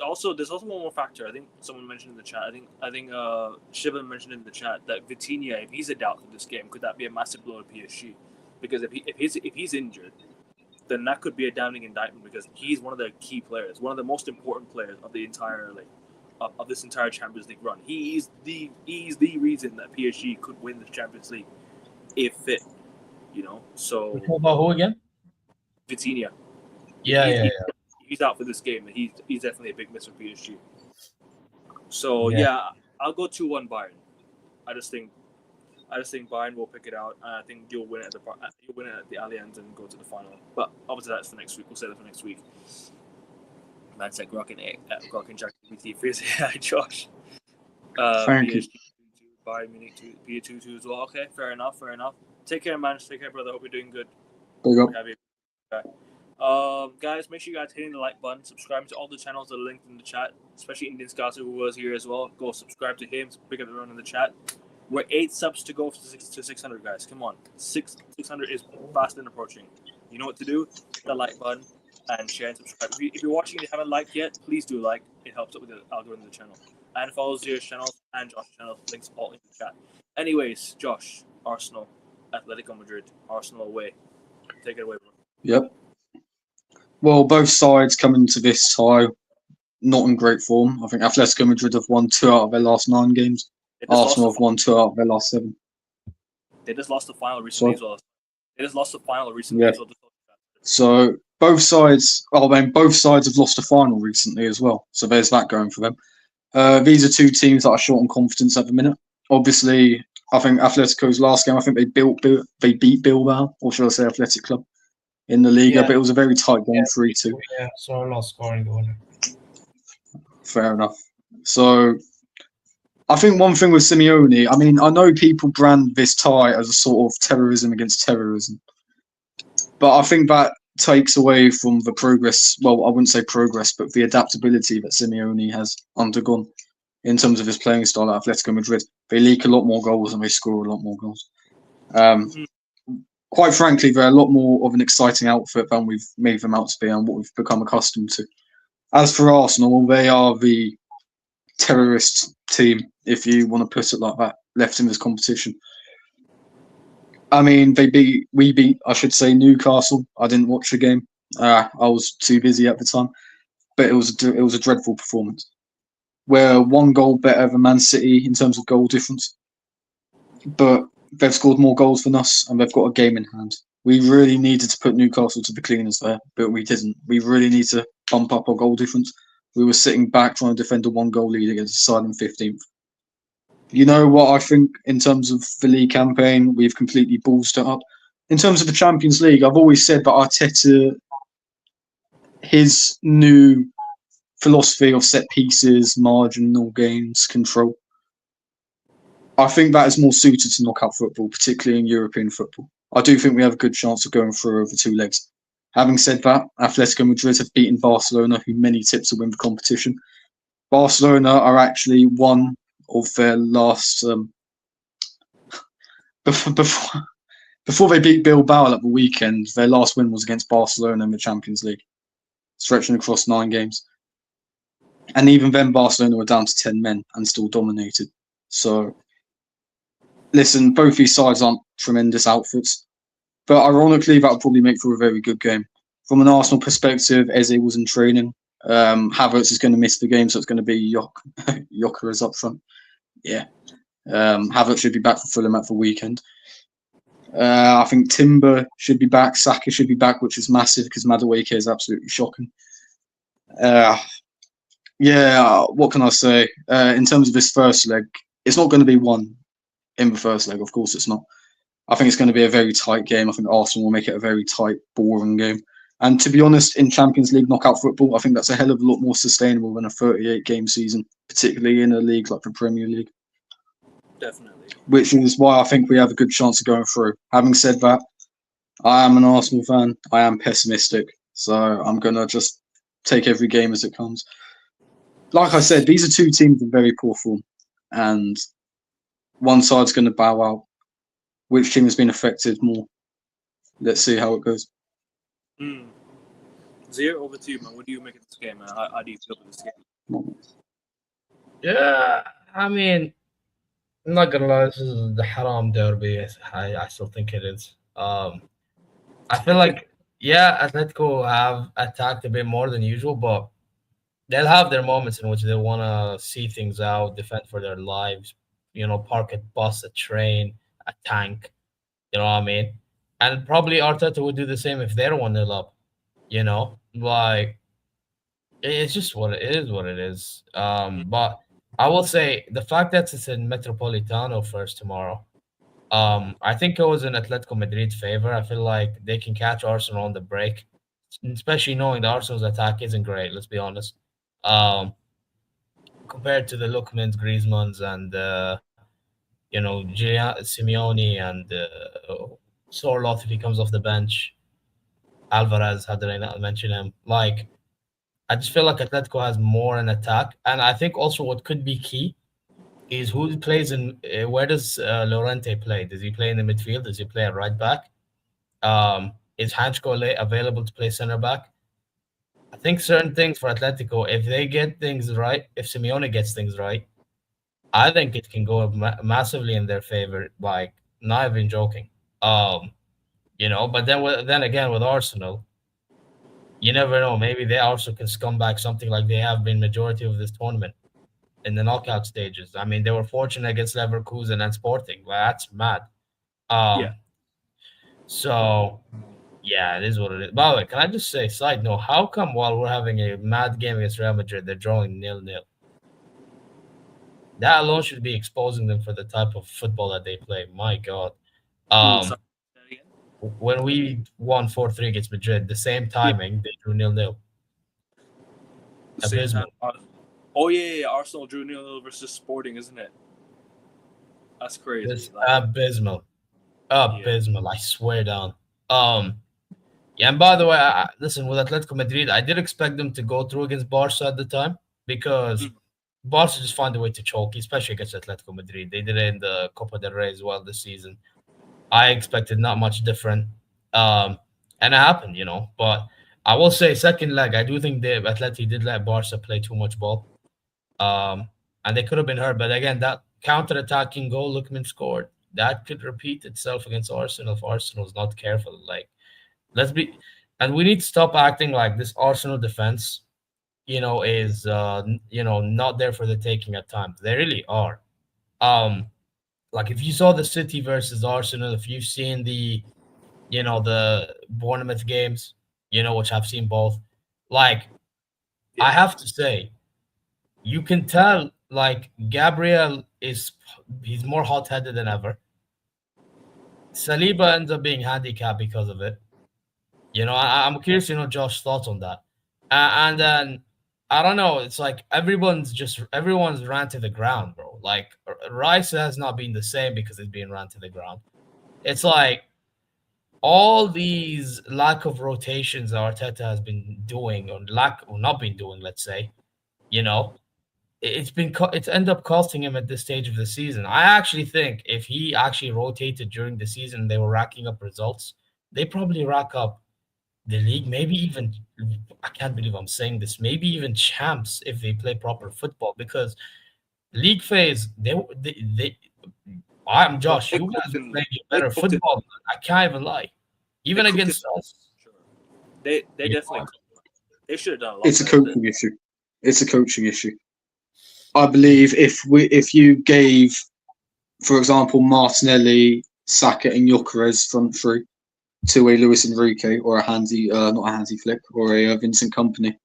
also there's also one more factor. I think someone mentioned in the chat. I think Shivan mentioned in the chat that Vitinha, if he's a doubt for this game, could that be a massive blow to PSG? Because if he's injured, then that could be a damning indictment because he's one of the key players, one of the most important players of the entire of this entire Champions League run. He's the reason that PSG could win the Champions League if fit. So We talk about who again? Vitinha, Yeah. he's out for this game, and he's definitely a big miss for PSG. So Yeah. I'll go 2-1 Bayern. I just think Bayern will pick it out, and I think you'll win it at the Allianz and go to the final. But obviously that's for next week. We'll say that for next week. Man said Grok and Jack BT Fierce. Yeah, Josh. Thank you. Bayern Munich to be a 2-2 as well. Okay, fair enough. Take care, man. Take care, brother. Hope you're doing good. Big up. Guys, make sure you guys hitting the like button, subscribe to all the channels that are linked in the chat, especially Indian Scouser who was here as well. Go subscribe to him, pick up everyone in the chat. We're 8 subs to go to 600, guys. Come on, 600 is fast and approaching. You know what to do? Hit the like button and share and subscribe. If you're watching and you haven't liked yet, please do like. It helps out with the algorithm of the channel. And follow Zio's channel and Josh's channel. Links all in the chat. Anyways, Josh, Arsenal, Atletico Madrid, Arsenal away. Take it away, bro. Yep. Well, both sides coming to this tie not in great form. I think Atletico Madrid have won 2 out of their last 9 games. Arsenal have won 2 out of their last 7. They just lost the final recently as well. Yeah. So both sides have lost a final recently as well. So there's that going for them. These are 2 teams that are short on confidence at the minute. Obviously, I think Atletico's last game, I think they beat Bilbao, or should I say Athletic Club, in the Liga, but it was a very tight game, 3-2. Yeah, so lost scoring the winner. Fair enough. So I think one thing with Simeone, I mean, I know people brand this tie as a sort of terrorism against terrorism, but I think that takes away from the progress. Well, I wouldn't say progress, but the adaptability that Simeone has undergone in terms of his playing style at Atletico Madrid. They leak a lot more goals and they score a lot more goals. Quite frankly, they're a lot more of an exciting outfit than we've made them out to be and what we've become accustomed to. As for Arsenal, they are the terrorist team, if you want to put it like that, left in this competition. I mean, we beat, I should say, Newcastle. I didn't watch the game. I was too busy at the time, but it was a dreadful performance. We're 1 goal better than Man City in terms of goal difference, but they've scored more goals than us, and they've got a game in hand. We really needed to put Newcastle to the cleaners there, but we didn't. We really need to bump up our goal difference. We were sitting back trying to defend a 1 goal lead against a side in 15th. You know what I think in terms of the league campaign, we've completely ballsed it up. In terms of the Champions League, I've always said that Arteta, his new philosophy of set pieces, marginal gains, control, I think that is more suited to knockout football, particularly in European football. I do think we have a good chance of going through over 2 legs. Having said that, Atletico Madrid have beaten Barcelona, who many tips to win the competition. Barcelona are actually one of their last before they beat Bilbao at the weekend. Their last win was against Barcelona in the Champions League, stretching across 9 games. And even then, Barcelona were down to 10 men and still dominated. So, listen, both these sides aren't tremendous outfits, but ironically, that would probably make for a very good game. From an Arsenal perspective, Eze was in training. Havertz is going to miss the game, so it's going to be Jokeris up front. Yeah. Havertz should be back for Fulham at the weekend. I think Timber should be back. Saka should be back, which is massive because Madueke is absolutely shocking. What can I say? In terms of this first leg, it's not going to be won in the first leg. Of course, it's not. I think it's going to be a very tight game. I think Arsenal will make it a very tight, boring game. And to be honest, in Champions League knockout football, I think that's a hell of a lot more sustainable than a 38-game season, particularly in a league like the Premier League. Definitely. Which is why I think we have a good chance of going through. Having said that, I am an Arsenal fan. I am pessimistic. So I'm going to just take every game as it comes. like I said, these are two teams in very poor form, and one side's going to bow out. Which team has been affected more? Let's see how it goes. Zir, over to you, man. What do you make of this game, man? How do you feel about this game? Yeah, I mean, I'm not gonna lie, this is the haram derby. I still think it is. I feel like, yeah, Atletico have attacked a bit more than usual, but they'll have their moments in which they want to see things out, defend for their lives, park a bus, a train, a tank. You know what I mean? And probably Arteta would do the same if they're 1-0 up. Like it's just what it is. What it is. But I will say the fact that it's in Metropolitano first tomorrow. I think it was in Atletico Madrid's favor. I feel like they can catch Arsenal on the break, especially knowing the Arsenal's attack isn't great. Let's be honest. Compared to the Lookmans, Griezmanns, and Simeone and Sorloth if he comes off the bench. Alvarez, how did I not mention him? Like, I just feel like Atletico has more in attack, and I think also what could be key is who plays in. Where does Llorente play? Does he play in the midfield? Does he play at right back? Is Hanchko available to play center back? I think certain things for Atletico, if they get things right, if Simeone gets things right, I think it can go massively in their favor. Like, not even joking. But then again with Arsenal, you never know. Maybe they also can scum back something like they have been majority of this tournament in the knockout stages. I mean, they were fortunate against Leverkusen and Sporting. Well, that's mad. Yeah. So, yeah, it is what it is. By the way, can I just say, side note, how come while we're having a mad game against Real Madrid, they're drawing 0-0? That alone should be exposing them for the type of football that they play. My God. When we won 4-3 against Madrid, the same timing, they drew 0-0. Abysmal. Oh, yeah. Arsenal drew 0-0 versus Sporting, isn't it? That's crazy. It's abysmal. Abysmal, I swear down. Yeah, and by the way, listen, with Atletico Madrid, I did expect them to go through against Barca at the time because Barca just found a way to choke, especially against Atletico Madrid. They did it in the Copa del Rey as well this season. I expected not much different. And it happened, But I will say, second leg, I do think the Atleti did let Barca play too much ball. And they could have been hurt. But again, that counter-attacking goal Lookman scored, that could repeat itself against Arsenal if Arsenal's not careful. Like, and we need to stop acting like this Arsenal defense, is not there for the taking at times. They really are. Like if you saw the City versus Arsenal, if you've seen the Bournemouth games, which I've seen both, like I have to say, you can tell like Gabriel he's more hot-headed than ever. Saliba ends up being handicapped because of it. I'm curious, Josh's thoughts on that. And then I don't know. It's like everyone's ran to the ground, bro. Like Rice has not been the same because it's being ran to the ground. It's like all these lack of rotations Arteta has been doing or not been doing. Let's say, it's ended up costing him at this stage of the season. I actually think if he actually rotated during the season, they were racking up results. They probably rack up the league, maybe even, I can't believe I'm saying this, maybe even champs if they play proper football, because league phase, I'm Josh, you guys are playing better football. I can't even lie. Even against us. They definitely they should have done a lot. It's a coaching issue. It's a coaching issue. I believe if you gave, for example, Martinelli, Saka, and Gyökeres front three to a Luis Enrique or a not a Hansi Flick or a Vincent Kompany,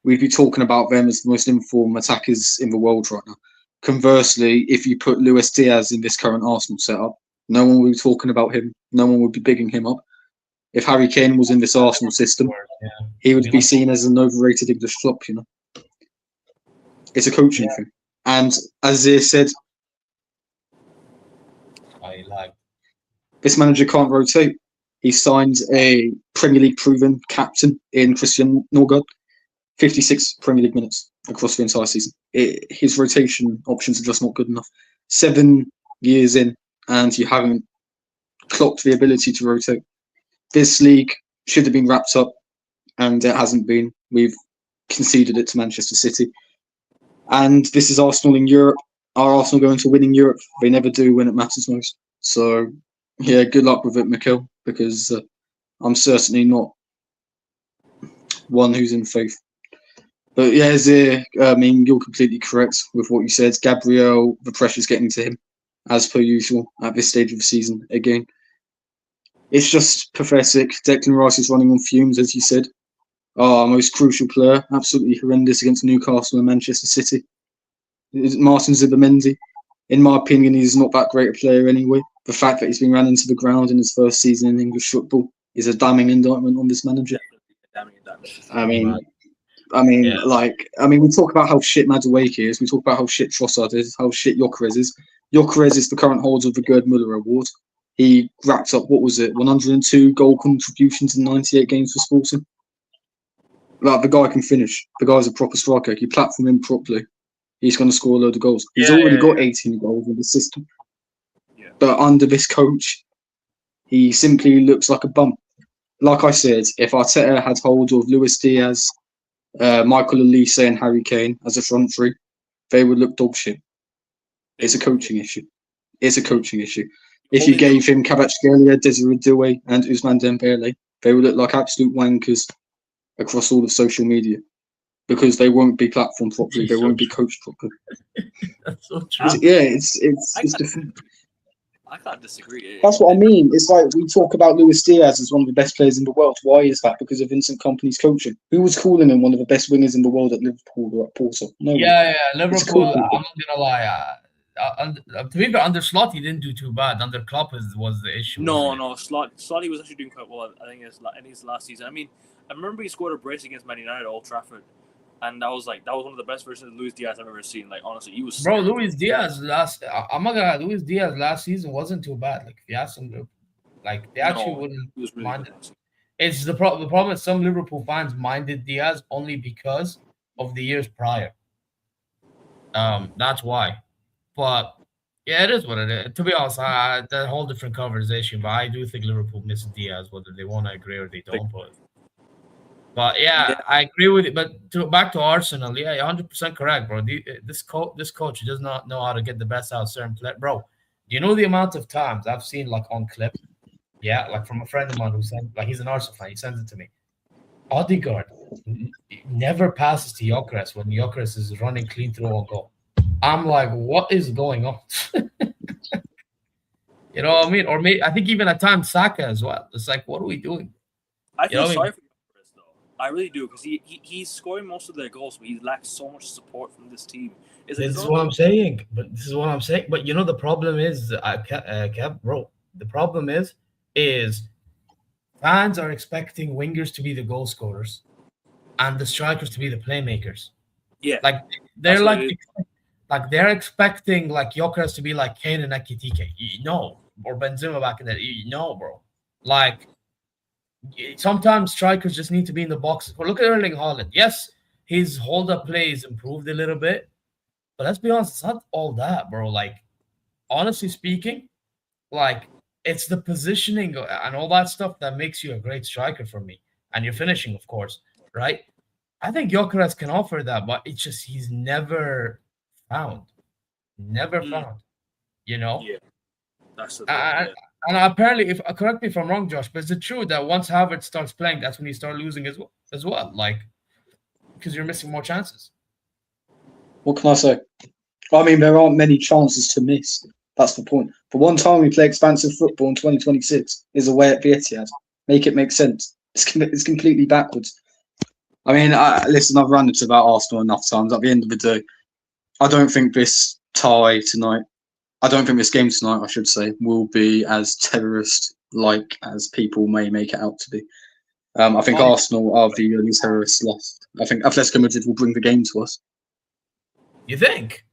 we'd be talking about them as the most informed attackers in the world right now. Conversely, if you put Luis Diaz in this current Arsenal setup, no one would be talking about him. No one would be bigging him up. If Harry Kane was in this Arsenal system, he would be seen as an overrated English flop, It's a coaching thing. And as Zia said, this manager can't rotate. He signed a Premier League proven captain in Christian Norgard, 56 Premier League minutes. across the entire season. His rotation options are just not good enough. 7 years in, and you haven't clocked the ability to rotate. This league should have been wrapped up, and it hasn't been. We've conceded it to Manchester City. And this is Arsenal in Europe. Are Arsenal going to win in Europe? They never do when it matters most. So, yeah, good luck with it, Mikel, because I'm certainly not one who's in faith. But yeah, Zir, I mean, you're completely correct with what you said. Gabriel, the pressure's getting to him, as per usual, at this stage of the season again. It's just pathetic. Declan Rice is running on fumes, as you said. Our most crucial player, absolutely horrendous against Newcastle and Manchester City. Martin Zubimendi, in my opinion, he's not that great a player anyway. The fact that he's been ran into the ground in his first season in English football is a damning indictment on this manager. We talk about how shit Madueke is. We talk about how shit Trossard is, how shit Gyökeres is. Gyökeres is the current holder of the Gerd Müller Award. He racked up, 102 goal contributions in 98 games for Sporting. Like, the guy can finish. The guy's a proper striker. You platform him properly, he's going to score a load of goals. He's already got 18 goals in the system. Yeah. But under this coach, he simply looks like a bum. Like I said, if Arteta had hold of Luis Diaz, Michael Olise and Harry Kane as a front three, they would look dog shit. It's a coaching issue. If you gave him Kvaratskhelia, Desiree Doué and Ousmane Dembele, they would look like absolute wankers across all of social media, because they won't be platformed properly, they won't be coached properly. That's so true. It's different. I can't disagree. That's what I mean. It's like we talk about Luis Diaz as one of the best players in the world. Why is that? Because of Vincent Kompany's coaching. Who was calling him one of the best wingers in the world at Liverpool or at Porto? No one. Liverpool. I'm not gonna lie. To be fair, under Slot he didn't do too bad. Under Klopp was the issue. No, Slotty was actually doing quite well. I think in his last season. I mean, I remember he scored a brace against Man United at Old Trafford, and that was one of the best versions of Luis Diaz I've ever seen. Like, honestly, he was. Bro, Luis Diaz Luis Diaz last season wasn't too bad. Like, if you ask him, like, they actually wouldn't mind it. It's the problem is some Liverpool fans minded Diaz only because of the years prior. That's why. But yeah, it is what it is. To be honest, that's a whole different conversation. But I do think Liverpool misses Diaz, whether they want to agree or they don't. But yeah, I agree with it. But back to Arsenal, yeah, 100% correct, bro. This coach does not know how to get the best out of certain players. Bro, do you know the amount of times I've seen, like, on clip? Yeah, like, from a friend of mine who sent, like, he's an Arsenal fan. He sends it to me. Odegaard never passes to Gyökeres when Gyökeres is running clean through a goal. I'm like, what is going on? You know what I mean? Or I think even at times Saka as well. It's like, what are we doing? I feel sorry for Gyökeres, though. I really do, because he's scoring most of their goals, but he lacks so much support from this team. This is what I'm saying. But you know, the problem is, bro. The problem is fans are expecting wingers to be the goal scorers, and the strikers to be the playmakers. Yeah, like they're they're expecting, like, Gyökeres to be like Kane and Ekitike. No, or Benzema back in that. No, bro. Like, sometimes strikers just need to be in the box. But look at Erling Haaland. Yes, his hold-up play is improved a little bit, but let's be honest, it's not all that, bro. Like, honestly speaking, like, it's the positioning and all that stuff that makes you a great striker for me. And your finishing, of course, right? I think Gyökeres can offer that, but it's just he's never found. You know? Yeah. That's the thing, and apparently, correct me if I'm wrong, Josh, but is it true that once Havertz starts playing, that's when you start losing as well? Like, because you're missing more chances. What can I say? I mean, there aren't many chances to miss. That's the point. The one time we play expansive football in 2026 is away at the Etihad. Make it make sense. It's completely backwards. I mean, listen, I've ranted about Arsenal enough times. At the end of the day, I don't think this game tonight, I should say, will be as terrorist-like as people may make it out to be. I think Arsenal are the only terrorists left. I think Atletico Madrid will bring the game to us. You think?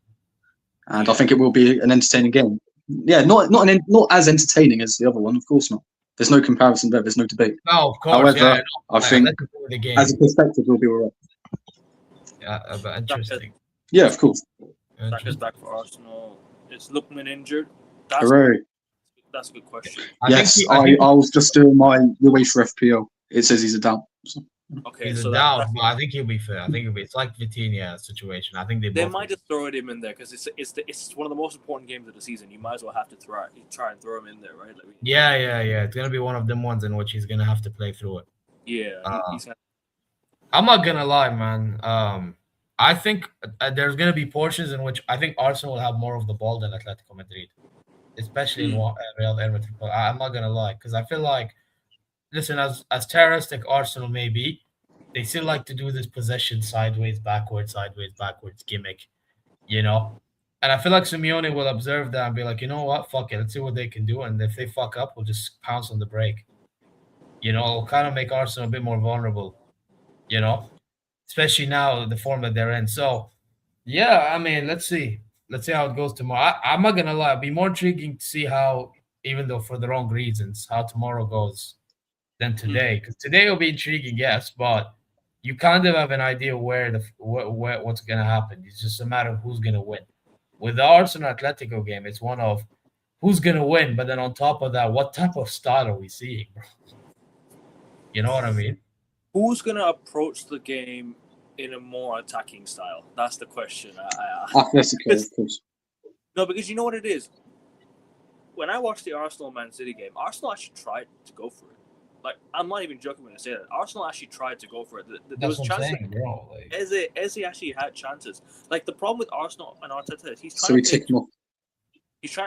And I think it will be an entertaining game. Yeah, not as entertaining as the other one, of course not. There's no comparison there. There's no debate. No, of course. However, I think as a perspective, we'll be all right. But interesting. Yeah, of course. Saka's back for Arsenal. Is Lookman injured? That's Hooray. a good question. Yes, I was just doing my UEFA FPL. It says he's a doubt. So. Okay, he's so a doubt, but I think he'll be fair. I think it's like Vitinha situation. I think they might just throw him in there because it's one of the most important games of the season. You might as well have to try and throw him in there, right? Like, yeah. It's gonna be one of them ones in which he's gonna have to play through it. Yeah, I'm not gonna lie, man. I think there's gonna be portions in which I think Arsenal will have more of the ball than Atletico Madrid, especially in Real Madrid. I'm not gonna lie because I feel like, listen, as terroristic Arsenal may be, they still like to do this possession sideways, backwards gimmick, you know. And I feel like Simeone will observe that and be like, you know what, fuck it, let's see what they can do, and if they fuck up, we'll just pounce on the break. You know, it'll kind of make Arsenal a bit more vulnerable. You know, especially now the form that they're in. So, yeah, I mean, let's see how it goes tomorrow. I'm not gonna lie, it'll be more intriguing to see how, even though for the wrong reasons, how tomorrow goes than today. Because today will be intriguing, yes, but you kind of have an idea where what's gonna happen. It's just a matter of who's gonna win. With the Arsenal Atletico game, it's one of who's gonna win, but then on top of that, what type of style are we seeing, bro? You know what I mean? Who's gonna approach the game in a more attacking style? That's the question. Atletico, of course. No, because you know what it is. When I watched the Arsenal Man City game, Arsenal actually tried to go for it. Like, I'm not even joking when I say that. Arsenal actually tried to go for it. There was chances. Bro. Like, Eze actually had chances. Like, the problem with Arsenal and Arteta is he's trying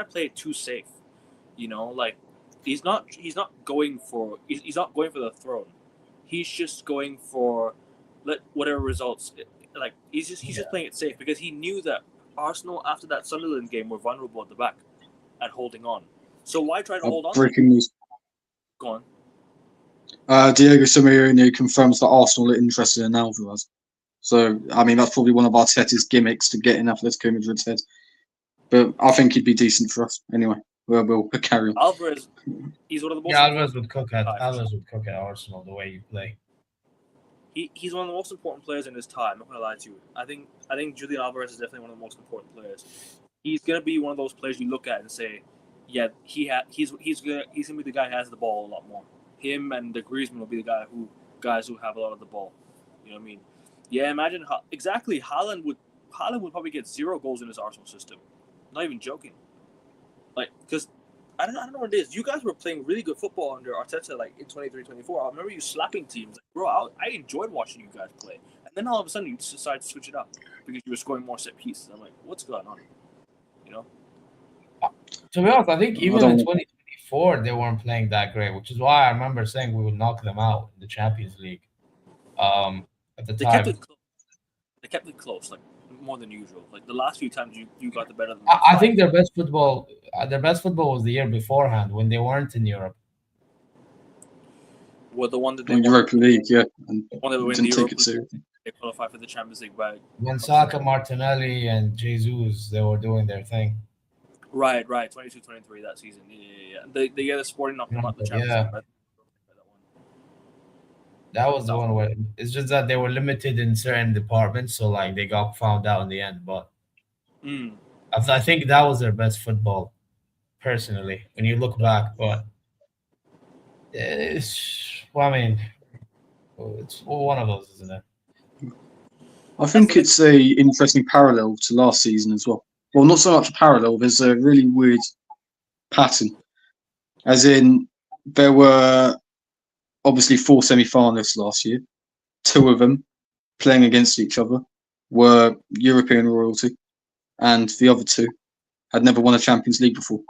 to play it too safe. You know, like he's not going for the throne. He's just going for whatever results. Like he's just playing it safe because he knew that Arsenal after that Sunderland game were vulnerable at the back and holding on. So why try to hold on? Breaking news. Go on. Diego Simeone confirms that Arsenal are interested in Alvarez. So, I mean, that's probably one of Arteta's gimmicks to get in Atletico Madrid's head. But I think he'd be decent for us anyway. We'll carry on. Alvarez, he's one of the most. Yeah, Alvarez would cook at Arsenal the way you play. He's one of the most important players in his time. I'm not gonna lie to you. I think Julian Alvarez is definitely one of the most important players. He's gonna be one of those players you look at and say, yeah, he's gonna be the guy who has the ball a lot more. Him and the Griezmann will be the guys who have a lot of the ball. You know what I mean? Yeah, imagine exactly Haaland would probably get 0 goals in his Arsenal system. Not even joking. Like, because I don't know what it is. You guys were playing really good football under Arteta, like in 23-24. I remember you slapping teams. Like, bro, I enjoyed watching you guys play. And then all of a sudden you just decided to switch it up because you were scoring more set pieces. I'm like, what's going on? You know? To be honest, I think even in 2024 they weren't playing that great, which is why I remember saying we would knock them out in the Champions League. At the time, they kept it close, like more than usual. Like the last few times you got the better than. I think their best football was the year beforehand when they weren't in Europe. Well, the one that they won Europa League, yeah, and one that didn't take it seriously. They qualified for the Champions League by when Saka, Martinelli, and Jesus they were doing their thing. Right, 22-23 that season. Yeah. They get a Sporting knocked them out the Champions League. Right? That was the one where it's just that they were limited in certain departments, so like they got found out in the end. But I think that was their best football, personally, when you look back. But it's one of those, isn't it? I think it's a interesting parallel to last season as well. Well, not so much a parallel. There's a really weird pattern, as in there were obviously 4 semi-finalists last year. 2 of them playing against each other were European royalty, and the other 2 had never won a Champions League before.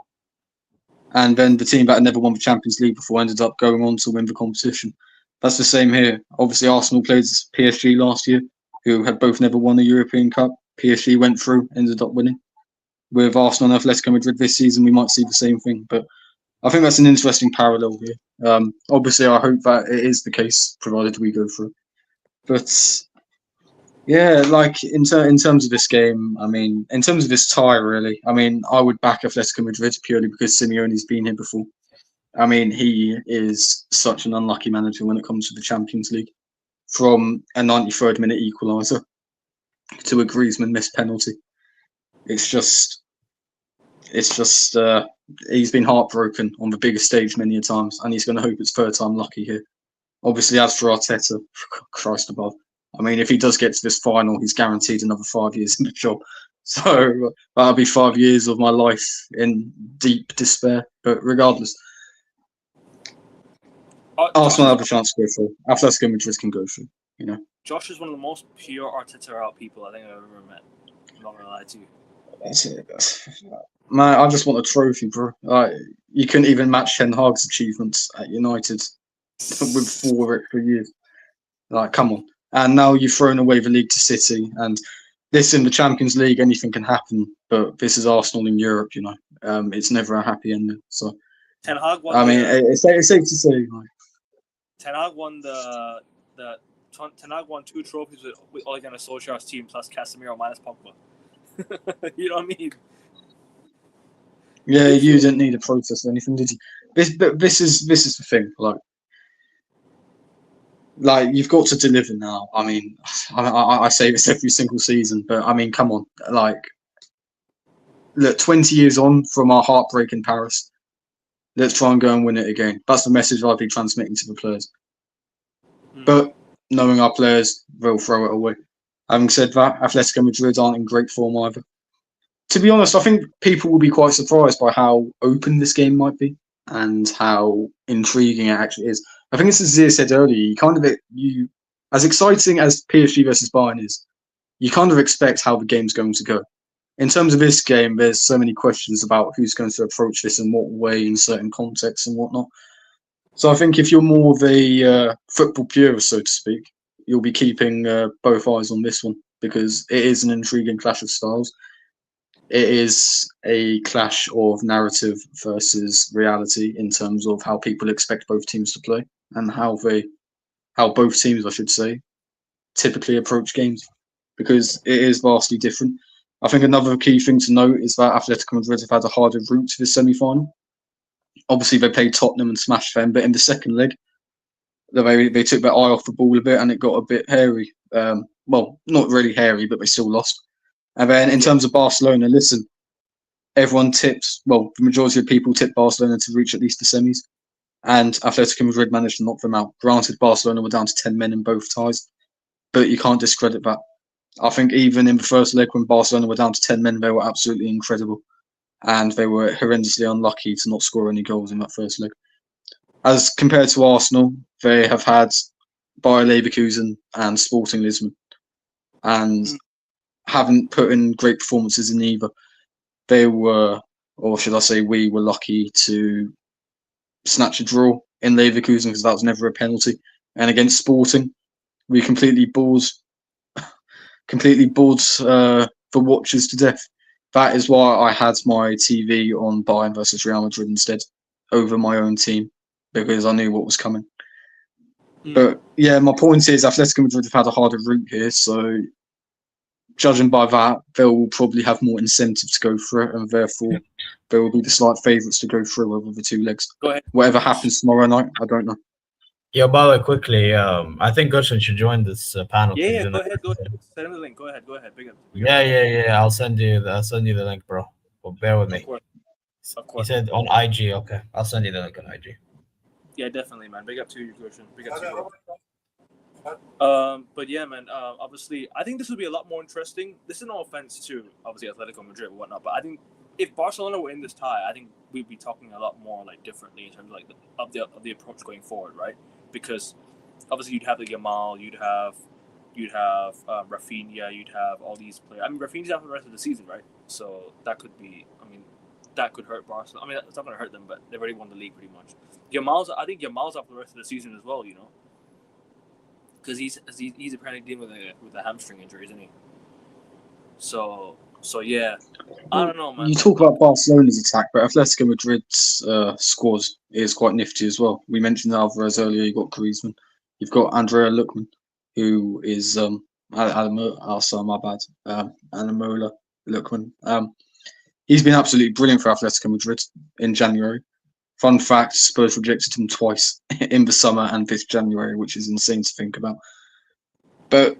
And then the team that had never won the Champions League before ended up going on to win the competition. That's the same here. Obviously, Arsenal played PSG last year, who had both never won a European Cup. PSG went through, ended up winning. With Arsenal and Atletico Madrid this season, we might see the same thing. But I think that's an interesting parallel here. Obviously, I hope that it is the case, provided we go through. But yeah, like in terms of this game, I mean, in terms of this tie, really, I mean, I would back Atletico Madrid purely because Simeone's been here before. I mean, he is such an unlucky manager when it comes to the Champions League. From a 93rd minute equaliser to a Griezmann missed penalty. It's just he's been heartbroken on the biggest stage many a times, and he's going to hope it's third time lucky here. Obviously, as for Arteta, Christ above. I mean, if he does get to this final, he's guaranteed another 5 years in the job. So that'll be 5 years of my life in deep despair. But regardless, Arsenal have a chance to go through. Atletico Madrid can go through. You know, Josh is one of the most pure Arteta out people I think I've ever met. I'm not gonna lie to you. That's it. Man, I just want a trophy, bro. You couldn't even match Ten Hag's achievements at United with 4 extra years. Like, come on. And now you've thrown away the league to City. And this in the Champions League, anything can happen. But this is Arsenal in Europe, you know. It's never a happy ending. So, Ten Hag won. It's safe to say. Like, Ten Hag won Ten Hag won 2 trophies with Ole Gunnar Solskjaer's team plus Casemiro minus Pogba. You know what I mean? Yeah, you didn't need a protest or anything, did you? This is the thing. Like you've got to deliver now. I mean, I say this every single season, but I mean, come on. Like, look, 20 years on from our heartbreak in Paris, let's try and go and win it again. That's the message I'd be transmitting to the players. But knowing our players, they'll throw it away. Having said that, Atletico Madrid aren't in great form either. To be honest, I think people will be quite surprised by how open this game might be and how intriguing it actually is. I think as Azir said earlier, you as exciting as PSG versus Bayern is, you kind of expect how the game's going to go. In terms of this game, there's so many questions about who's going to approach this in what way in certain contexts and whatnot. So I think if you're more of a football purist, so to speak, you'll be keeping both eyes on this one because it is an intriguing clash of styles. It is a clash of narrative versus reality in terms of how people expect both teams to play and how both teams, I should say, typically approach games because it is vastly different. I think another key thing to note is that Atletico Madrid have had a harder route to this semi-final. Obviously, they played Tottenham and smashed them, but in the second leg, they took their eye off the ball a bit and it got a bit hairy. Well, not really hairy, but they still lost. And then in terms of Barcelona, listen, everyone tipped, well, the majority of people tipped Barcelona to reach at least the semis. And Atletico Madrid managed to knock them out. Granted, Barcelona were down to 10 men in both ties, but you can't discredit that. I think even in the first leg when Barcelona were down to 10 men, they were absolutely incredible. And they were horrendously unlucky to not score any goals in that first leg. As compared to Arsenal, they have had Bayer Leverkusen and Sporting Lisbon. And haven't put in great performances in either. They were, or should I say, we were lucky to snatch a draw in Leverkusen because that was never a penalty. And against Sporting, we completely bored the watchers to death. That is why I had my TV on Bayern versus Real Madrid instead over my own team because I knew what was coming. But yeah, my point is Atletico Madrid have had a harder route here, so judging by that, they'll probably have more incentive to go through it, and therefore they will be the slight favourites to go through over the 2 legs. Go ahead. Whatever happens tomorrow night, I don't know. Yeah, by the way, quickly, I think Gerson should join this panel. Yeah, go ahead. Send him the link. Go ahead. Big up. Yeah. I'll send you the link, bro. Well, bear with me. Of course. He said on IG. Okay, I'll send you the link on IG. Yeah, definitely, man. Big up to you, Gerson. Big up to you. But yeah, man. Obviously, I think this would be a lot more interesting. This is no offense to obviously Atletico Madrid and whatnot, but I think if Barcelona were in this tie, I think we'd be talking a lot more like differently in terms of like the approach going forward, right? Because obviously you'd have the Yamal, you'd have Rafinha, you'd have all these players. I mean, Rafinha's out for the rest of the season, right? So that could be. I mean, that could hurt Barcelona. I mean, it's not going to hurt them, but they've already won the league pretty much. I think Yamal's out for the rest of the season as well, you know. Because he's apparently dealing with a hamstring injury, isn't he? So yeah, I don't know, man. You talk about Barcelona's attack, but Atletico Madrid's squad is quite nifty as well. We mentioned Alvarez earlier. You got Griezmann. You've got Andrea Lookman, who is Adamola Lookman. He's been absolutely brilliant for Atletico Madrid in January. Fun fact, Spurs rejected him twice in the summer and this January, which is insane to think about. But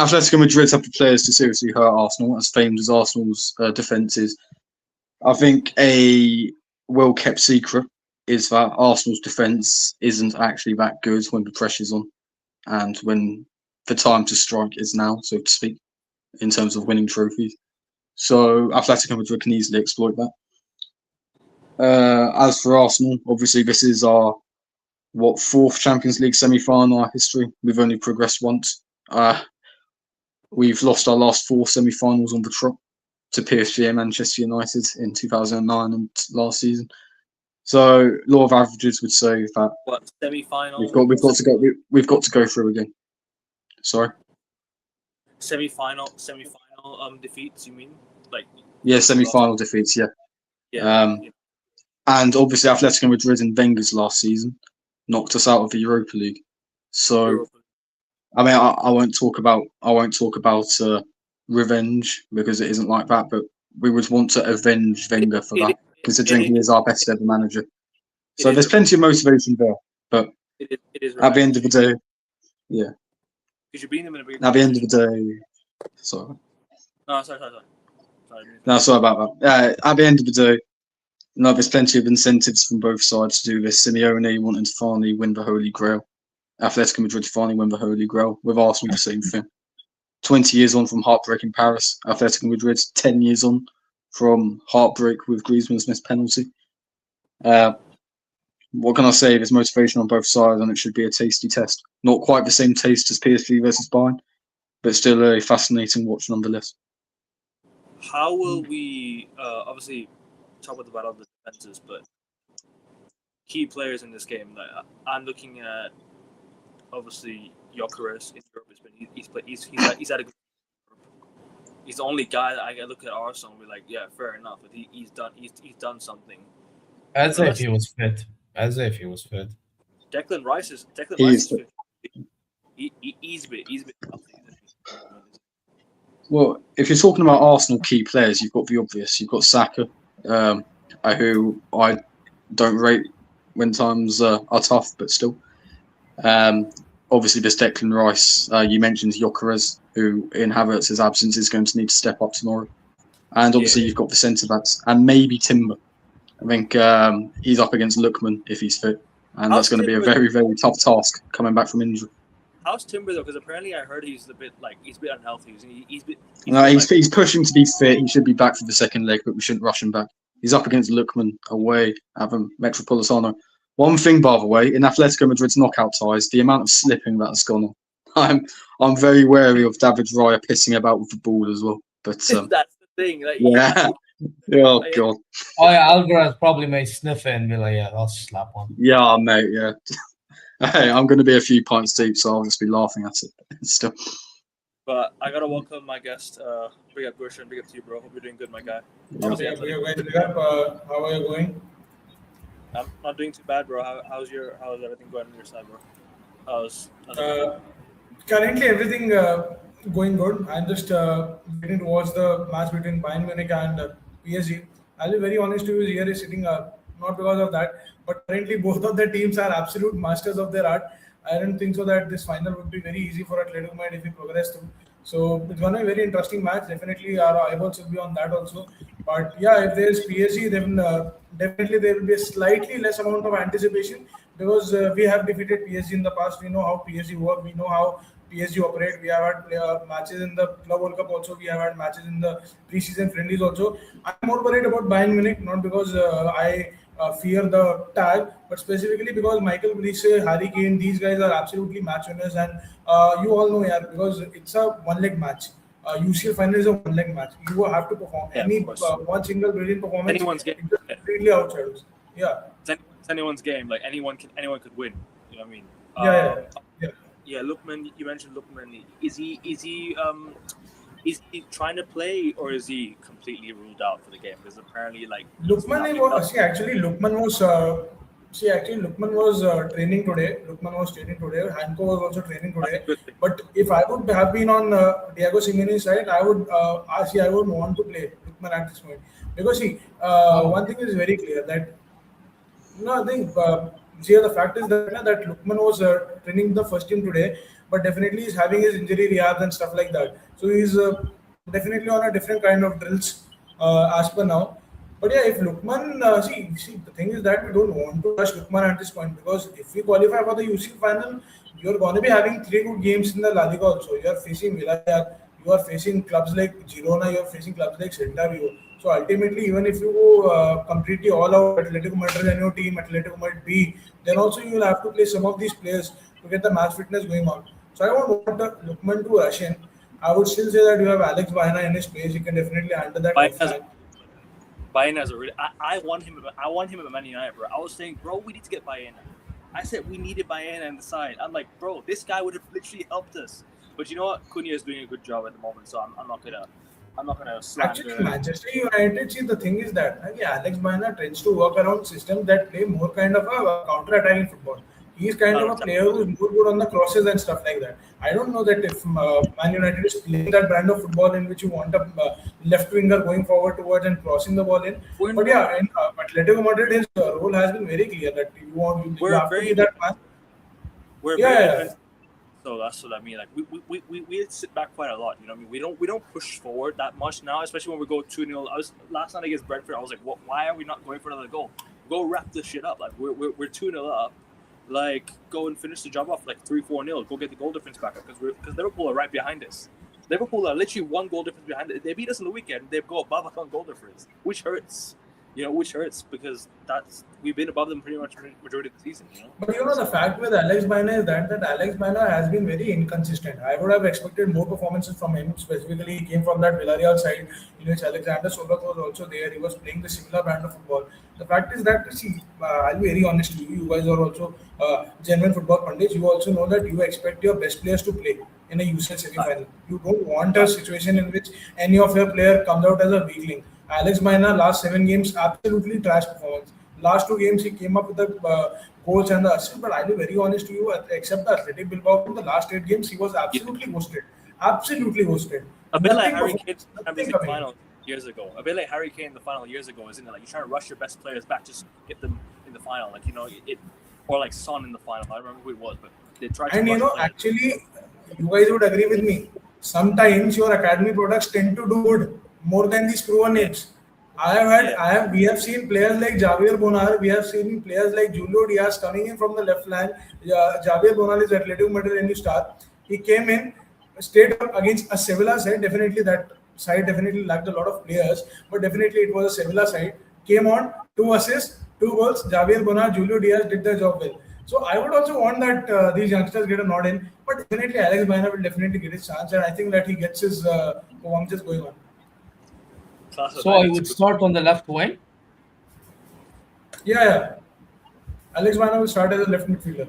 Atletico Madrid have the players to seriously hurt Arsenal, as famed as Arsenal's defence is. I think a well-kept secret is that Arsenal's defence isn't actually that good when the pressure's on and when the time to strike is now, so to speak, in terms of winning trophies. So Atletico Madrid can easily exploit that. As for Arsenal, obviously this is our fourth Champions League semi-final in our history. We've only progressed once. We've lost our last four semi-finals on the trot to PSG and Manchester United in 2009 and last season. So law of averages would say that semi-final? We've got to go through again. Sorry. Semi-final defeats. You mean semi-final defeats. Yeah. And obviously Atletico Madrid in Wenger's last season knocked us out of the Europa League. So, I mean, I won't talk about revenge because it isn't like that. But we would want to avenge Wenger for that, considering he is our best ever manager. So there's plenty of motivation there. But at the end of the day, yeah. Because you're beating them in a big. At the end of the day, sorry. No, sorry. No, sorry about that. At the end of the day. No, there's plenty of incentives from both sides to do this. Simeone wanting to finally win the Holy Grail. Atletico Madrid to finally win the Holy Grail. With Arsenal, the same thing. 20 years on from heartbreak in Paris. Atletico Madrid, 10 years on from heartbreak with Griezmann's missed penalty. What can I say? There's motivation on both sides and it should be a tasty test. Not quite the same taste as PSG versus Bayern, but still a fascinating watch nonetheless. How will we, obviously, talk about all the defenses, but key players in this game. Like I'm looking at obviously Gyökeres in Europe. He's had a good. He's the only guy that I can look at Arsenal and be like, yeah, fair enough. But he's done something. As if he was fit. Declan Rice is fit. He's a bit. Well, if you're talking about Arsenal key players, you've got the obvious. You've got Saka. Who I don't rate when times are tough, but still. Obviously, there's Declan Rice. You mentioned Gyökeres, who in Havertz's absence is going to need to step up tomorrow. And obviously, you've got the centre backs and maybe Timber. I think he's up against Lookman if he's fit, and that's going to be a very, very tough task coming back from injury. How's Timber though? Because apparently I heard he's a bit unhealthy. He's pushing to be fit. He should be back for the second leg, but we shouldn't rush him back. He's up against Lookman away at the Metropolitano. One thing, by the way, in Atletico Madrid's knockout ties, the amount of slipping that has gone on. I'm very wary of David Raya pissing about with the ball as well. But that's the thing. Like, yeah. Oh god. Oh yeah, Alvarez probably may sniff it and be like, yeah, I'll slap one. Yeah, mate. Yeah. Hey, I'm going to be a few pints deep, so I'll just be laughing at it still. But I gotta welcome my guest. Big up Gurshan, big up to you, bro. Hope you're doing good, my guy. How are you going? I'm not doing too bad, bro. How's everything going on your side, bro? How's currently everything going good. I'm just waiting to watch the match between Bayern Munich and PSG. I'll be very honest to you, here is sitting not because of that, but currently both of the teams are absolute masters of their art. I don't think so that this final would be very easy for Atletico Madrid if we progress through. So it's going to be a very interesting match. Definitely our eyeballs will be on that also. But yeah, if there's PSG, then definitely there will be a slightly less amount of anticipation because we have defeated PSG in the past. We know how PSG work. We know how PSG operate. We have had matches in the Club World Cup also. We have had matches in the preseason friendlies also. I'm more worried about Bayern Munich, not because I fear the tag, but specifically because Michael Olise, Harry Kane, these guys are absolutely match winners, and you all know, yeah, because it's a one-leg match. UCL final is a one-leg match. You have to perform. One single brilliant performance. Anyone's game. Completely outshides. Yeah. It's anyone's game. Like anyone could win. You know what I mean? Yeah. Lookman, you mentioned Lookman. Is he trying to play or is he completely ruled out for the game? Because apparently, like Lookman was Lookman was training today. Lookman was training today. Hanko was also training today. But if I would have been on Diego Simeone's side, I would want to play Lookman at this point because one thing is very clear that I think the fact is that Lookman was training the first team today. but definitely he's having his injury rehab and stuff like that. So he's definitely on a different kind of drills as per now. But yeah, if Lukman, see, the thing is that we don't want to rush Lukman at this point, because if we qualify for the UCL final, you're going to be having three good games in the La Liga also. You're facing Villarreal, you are facing clubs like Girona, you're facing clubs like Celta Vigo. So ultimately, even if you go completely all out Atletico Madrid and your team, Atletico Madrid B, then also you will have to play some of these players to get the match fitness going on. So I don't want Lukman to rush in. I would still say that you have Alex Baena in his place. He can definitely handle that left flank. Bayern has a really. I want him. I want him at Man United, bro. I was saying, bro, we need to get Bayern. I said we needed Bayern on the side. I'm like, bro, this guy would have literally helped us. But you know what? Cunha is doing a good job at the moment, so I'm not gonna slander. Actually, Manchester United, see, the thing is that Alex Baena tends to work around systems that play more kind of a counter-attacking football. He's kind of a player who's more good on the crosses and stuff like that. I don't know that if Man United is playing that brand of football in which you want a left winger going forward towards and crossing the ball in. But yeah, in Atletico Madrid, his role has been very clear that you have to be that man. So that's what I mean. Like we sit back quite a lot. You know what I mean? We don't push forward that much now, especially when we go 2-0. Last night against Brentford. I was like, why are we not going for another goal? Go wrap this shit up. Like we're 2-0 up. Like go and finish the job off like 3-4-0. Go get the goal difference back up because Liverpool are right behind us. Liverpool are literally one goal difference behind it. They beat us on the weekend. They go above us on goal difference, which hurts. Which hurts because we've been above them pretty much majority of the season. But the fact with Alex Baena is that Alex Baena has been very inconsistent. I would have expected more performances from him. Specifically, he came from that Villarreal side in which Alexander Sobek was also there. He was playing the similar brand of football. The fact is that, I'll be very honest with you. You guys are also genuine football pundits. You also know that you expect your best players to play in a UCL semi-final. You don't want a situation in which any of your player comes out as a weakling. Alex Baena, last 7 games, absolutely trash performance. Last 2 games, he came up with the goals and the assists, but I'll be very honest to you, except the Athletic Bilbao, in the last 8 games, he was absolutely ghosted. Absolutely ghosted. A bit like Harry Kane in the final years ago. A bit like Harry Kane in the final years ago, isn't it? Like, you're trying to rush your best players back, just get them in the final. Like, or like Son in the final. I don't remember who it was, but they tried to. And actually, you guys would agree with me. Sometimes your academy products tend to do good more than these proven names. We have seen players like Javier Bonar, we have seen players like Julio Diaz coming in from the left flank. Javier Bonar is Atletico Madrid and you start. He came in, stayed up against a Sevilla side. Definitely that side definitely lacked a lot of players, but definitely it was a Sevilla side. Came on, 2 assists, 2 goals. Javier Bonar, Julio Diaz did their job well. So I would also want that these youngsters get a nod in, but definitely Alex Baena will definitely get his chance, and I think that he gets his performances going on. So I would start on the left wing? Yeah. Alex Baena will start as a left midfielder.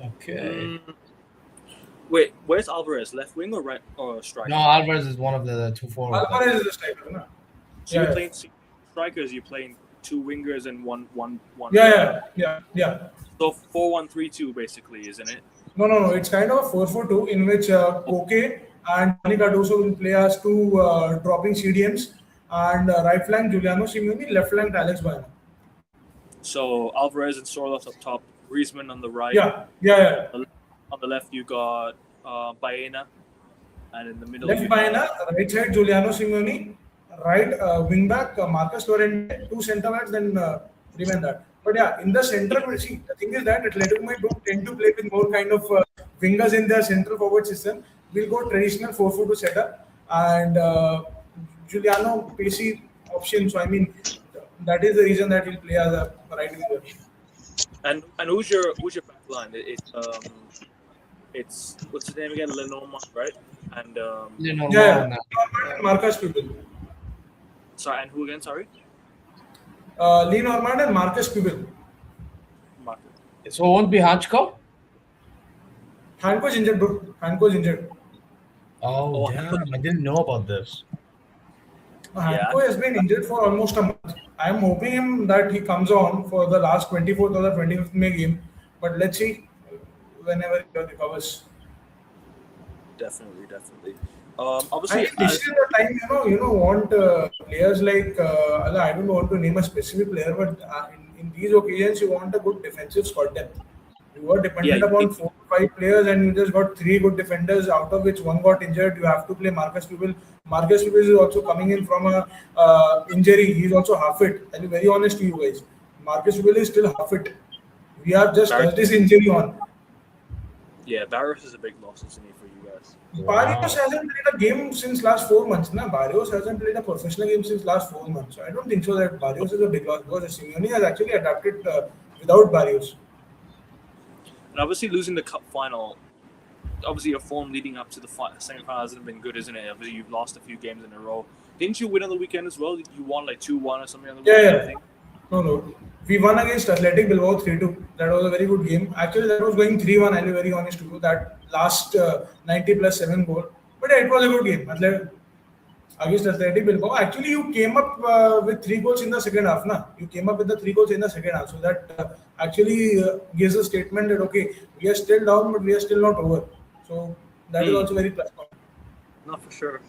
Okay. Wait, where's Alvarez? Left wing or right or striker? No, Alvarez is one of the 2 forwards. Alvarez is a striker, no? So you're playing 2 strikers, you're playing 2 wingers and one. Yeah. So 4-1-3-2 basically, isn't it? No. It's kind of a 4-4-2 in which Koke and Dani Cardoso will play as 2 dropping CDMs, and right flank Giuliano Simeone, left flank Alex Baena. So Alvarez and Sorloth up top, Griezmann on the right. Yeah. On the left you got Baena, and in the middle left Baena, right side Giuliano Simeone, right wing back Marcus Llorente, 2 centre backs, then remain that. But yeah, in the center, the thing is that Atletico Madrid don't tend to play with more kind of wingers in their central forward system. We'll go traditional 4-4-2 setup, and Giuliano pacey option. So I mean, that is the reason that he'll play as a right winger. And who's your back line? It's what's his name again? Lenormand, right? And Lenormand and Marcus Pubel. Sorry, and who again? Sorry. Lenormand and Marcus Pubel. So it won't be Hanchko? Hanko's injured, bro. Hanko's injured. Oh, damn. I didn't know about this. Hanko has been injured for almost a month. I'm hoping that he comes on for the last 24th or the 25th May game. But let's see whenever he recovers. Definitely. Obviously, this is the time, want players like, I don't want to name a specific player, but in these occasions, you want a good defensive squad depth. You were Yeah, dependent upon 4 or 5 players, and you just got 3 good defenders, out of which one got injured. You have to play Marcus Pupil. Marcus Pupil is also coming in from a injury. He's also half fit. I'll be very honest to you guys. Marcus Pupil is still half fit. We have just Barry, touched his injury on. yeah, Barrios is a big loss, isn't he, for you guys? Barrios Wow. hasn't played a game since last 4 months. Na? Barrios hasn't played a professional game since last 4 months. So I don't think so that Barrios is a big loss because Simeone has actually adapted without Barrios. And obviously losing the cup final, obviously your form leading up to the semi-final hasn't been good, isn't it? Obviously you've lost a few games in a row. Didn't you win on the weekend as well? You won like 2-1 or something on the Yeah, weekend, I yeah. think. No. We won against Athletic Bilbao 3-2. That was a very good game. Actually, that was going 3-1. I'll be very honest to you. That last 90 plus 7 goal. But yeah, it was a good game. Against Athletic Bilbao. Actually, you came up with 3 goals in the second half. Na? You came up with the 3 goals in the second half. So that actually gives a statement that, okay, we are still down, but we are still not over. So that is also very plus point. No, for sure.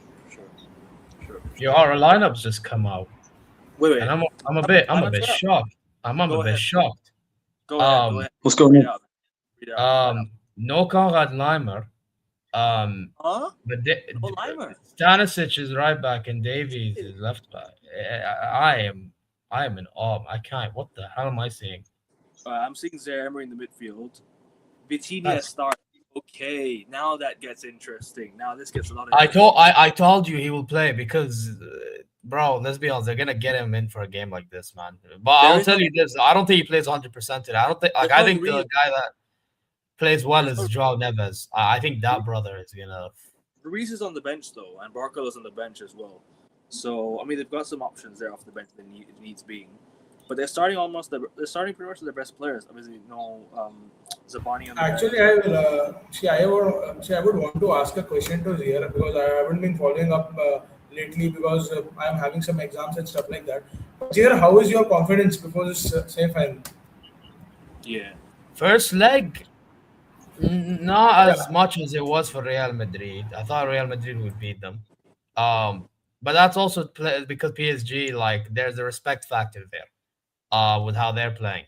Your lineups just come out. Wait. And I'm a bit shocked. I'm a Go bit ahead. shocked. Go ahead. What's going Read on? out. Read out. No Konrad Leimer. Huh? But No Leimer. Stanisic is right back and Davies is left back. I am in awe. I can't. What the hell am I seeing? I'm seeing Zaire Emery in the midfield. Vitinha start. Okay, now that gets interesting. Now this gets a lot of. I told you he will play because, bro. Let's be honest. They're gonna get him in for a game like this, man. But I'll tell you this: I don't think he plays 100% today. I don't think. Like I think the guy that plays well is Joao Neves. I think that brother is gonna. Ruiz is on the bench though, and Barco is on the bench as well. So I mean, they've got some options there off the bench that needs being. But they're starting pretty much with their best players. Obviously, no Zabani on the Actually, bench. I would want to ask a question to Zia because I haven't been following up lately because I am having some exams and stuff like that. Zia, how is your confidence before this semi-final? Yeah. First leg, not as much as it was for Real Madrid. I thought Real Madrid would beat them. But that's also because PSG, like, there's a respect factor there. With how they're playing.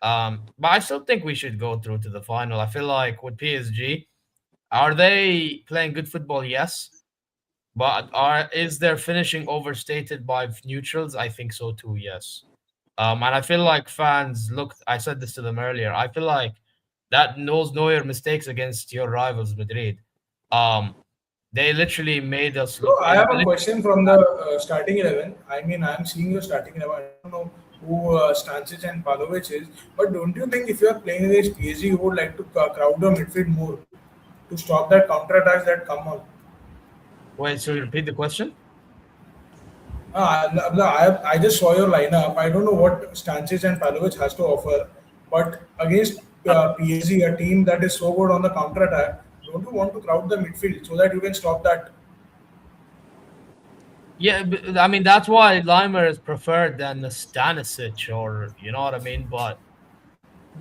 But I still think we should go through to the final. I feel like with PSG, are they playing good football? Yes. But is their finishing overstated by neutrals? I think so too, yes. And I feel like fans I said this to them earlier. I feel like that knows know your mistakes against your rivals, Madrid. They literally made us look. So I have a question from the starting 11. I mean, I'm seeing your starting 11. I don't know who Stanisic and Pavlovic is, but don't you think if you are playing against PSG, you would like to crowd the midfield more to stop that counter attacks that come on? Wait, so you repeat the question? I just saw your lineup. I don't know what Stanisic and Pavlovic has to offer, but against PSG, a team that is so good on the counter attack, don't you want to crowd the midfield so that you can stop that? Yeah, but, I mean that's why Limer is preferred than the Stanisic, or you know what I mean. But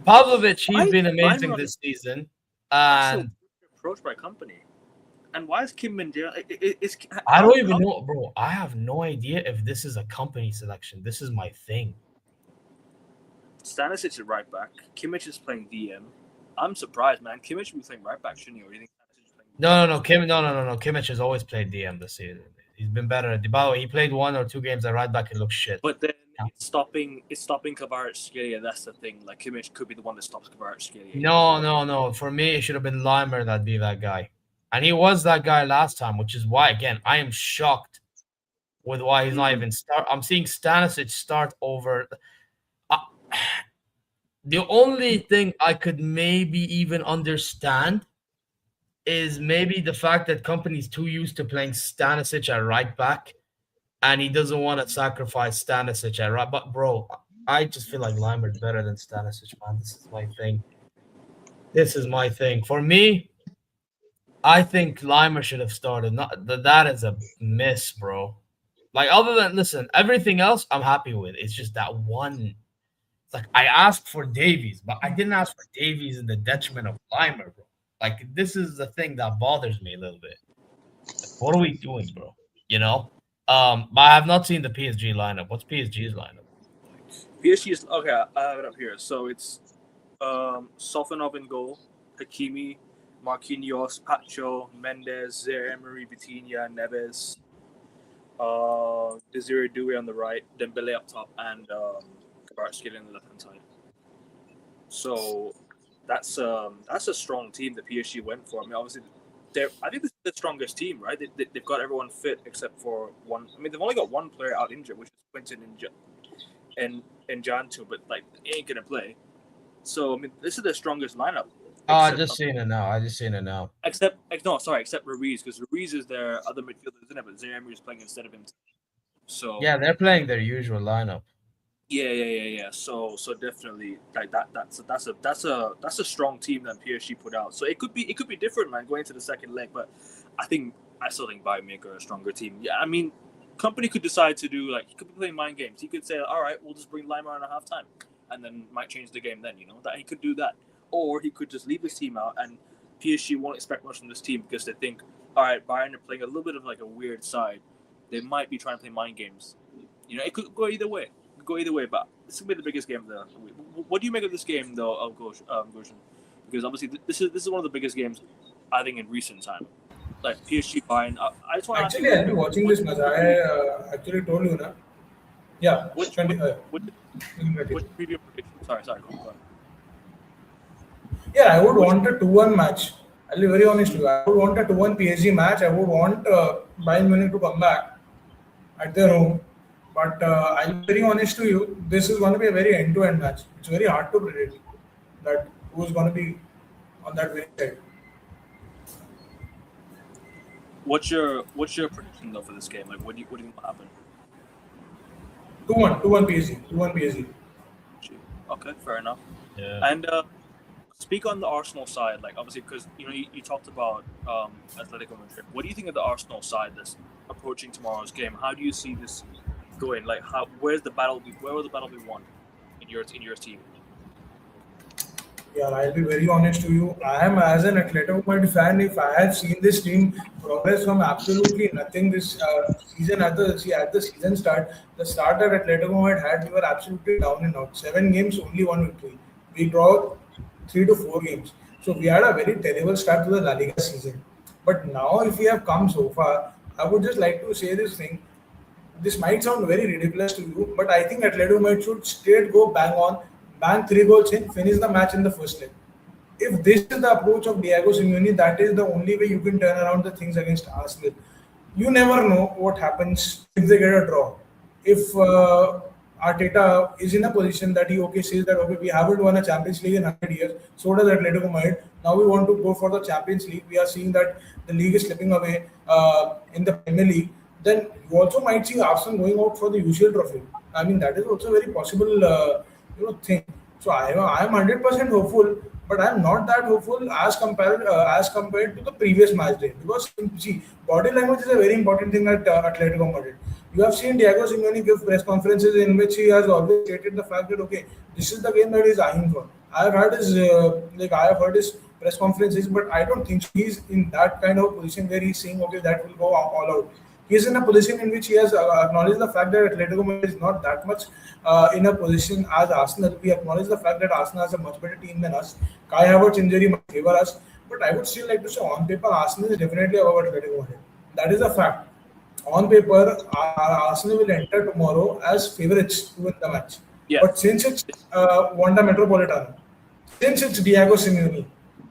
Pavlovic, he's been amazing this season, and approached by company. And why is Kim Min-jae? I don't even know, bro. I have no idea if this is a company selection. This is my thing. Stanisic is right back. Kimmich is playing DM. I'm surprised, man. Kimmich will be playing right back, shouldn't he? Or you think Stanisic is playing No. Kimmich has always played DM this season. He's been better at Dybala. He played 1 or 2 games at right back and looked shit. But then it's stopping Kvaratskhelia. That's the thing. Like Kimmich could be the one that stops Kvaratskhelia. No. For me, it should have been Limer that'd be that guy. And he was that guy last time, which is why, again, I am shocked with why he's not even start. I'm seeing Stanisic start over. The only thing I could maybe even understand is maybe the fact that company's too used to playing Stanisic at right back, and he doesn't want to sacrifice Stanisic at right. But bro, I just feel like Limer's better than Stanisic, man. This is my thing. For me, I think Limer should have started. That is a miss, bro. Like, other than, listen, everything else I'm happy with. It's just that one. It's like I asked for Davies, but I didn't ask for Davies in the detriment of Limer, bro. Like, this is the thing that bothers me a little bit. Like, what are we doing, bro? You know? But I have not seen the PSG lineup. What's PSG's lineup? PSG is okay. I have it up here. So it's Sofanov in goal, Hakimi, Marquinhos, Pacho, Mendes, Zaire-Emery, Vitinha, Neves, Desiree Doué on the right, Dembele up top, and Kvaratskhelia on the left-hand side. So that's a strong team that PSG went for. I mean, obviously, I think this is the strongest team, right? They've got everyone fit except for one. I mean, they've only got one player out injured, which is Quinton and Jantu, but like he ain't gonna play. So I mean, this is the strongest lineup. I just seen it now. Except Ruiz, because Ruiz is their other midfielder, isn't it? But Zaire is playing instead of him. So yeah, they're playing their usual lineup. Yeah. So definitely like that's a strong team that PSG put out. So it could be different, man, going into the second leg. But I still think Bayern Munich are a stronger team. Yeah, I mean, Company could decide to do like he could be playing mind games. He could say, all right, we'll just bring Lima on at halftime, and then might change the game. Then that he could do that, or he could just leave his team out, and PSG won't expect much from this team because they think, all right, Bayern are playing a little bit of like a weird side. They might be trying to play mind games. It could go either way. But this will be the biggest game of the week. What do you make of this game, though, of Goshen? Because obviously this is one of the biggest games, I think, in recent time. Like PSG Bayern. I just want to actually, I'll be watching this match. I actually told you, na. Yeah. Which preview prediction? Sorry, go on. Yeah, I would want a 2-1 match. I'll be very honest with you. I would want a 2-1 PSG match. I would want Bayern Munich to come back at their home. But I'll be very honest to you, this is going to be a very end-to-end match. It's very hard to predict that who's going to be on that winning side. What's your prediction though for this game? Like, what do you think will happen? 2-1 PSG. Okay, fair enough. Yeah. And speak on the Arsenal side, like obviously because you talked about Atletico Madrid. What do you think of the Arsenal side that's approaching tomorrow's game? How do you see this going? Like, where will the battle be won in your team? Yeah, I'll be very honest to you. I am, as an Atletico Madrid fan, if I had seen this team progress from absolutely nothing this season at the season start, the start that Atletico Madrid had, we were absolutely down and out. 7 games, only 1 victory. We draw 3 to 4 games. So we had a very terrible start to the La Liga season. But now, if we have come so far, I would just like to say this thing. This might sound very ridiculous to you, but I think Atletico Madrid should straight go bang 3 goals in, finish the match in the first leg. If this is the approach of Diego Simeone, that is the only way you can turn around the things against Arsenal. You never know what happens if they get a draw. If Arteta is in a position that he says that we haven't won a Champions League in 100 years, so does Atletico Madrid. Now we want to go for the Champions League. We are seeing that the league is slipping away in the Premier League. Then you also might see Arsenal going out for the UCL trophy. I mean, that is also a very possible thing. So I am 100% hopeful, but I am not that hopeful as compared to the previous match day. Because see, body language is a very important thing at Atletico Madrid. You have seen Diego Simeone give press conferences in which he has always stated the fact that this is the game that he is eyeing for. I have heard his press conferences, but I don't think he's in that kind of position where he's saying that will go all out. He is in a position in which he has acknowledged the fact that Atletico Madrid is not that much in a position as Arsenal. We acknowledge the fact that Arsenal has a much better team than us. Kai Havertz injury might favor us, but I would still like to say on paper Arsenal is definitely above Atletico Madrid. That is a fact. On paper, Arsenal will enter tomorrow as favourites to win the match. Yeah. But since it's Wanda Metropolitano, since it's Diego Simeone,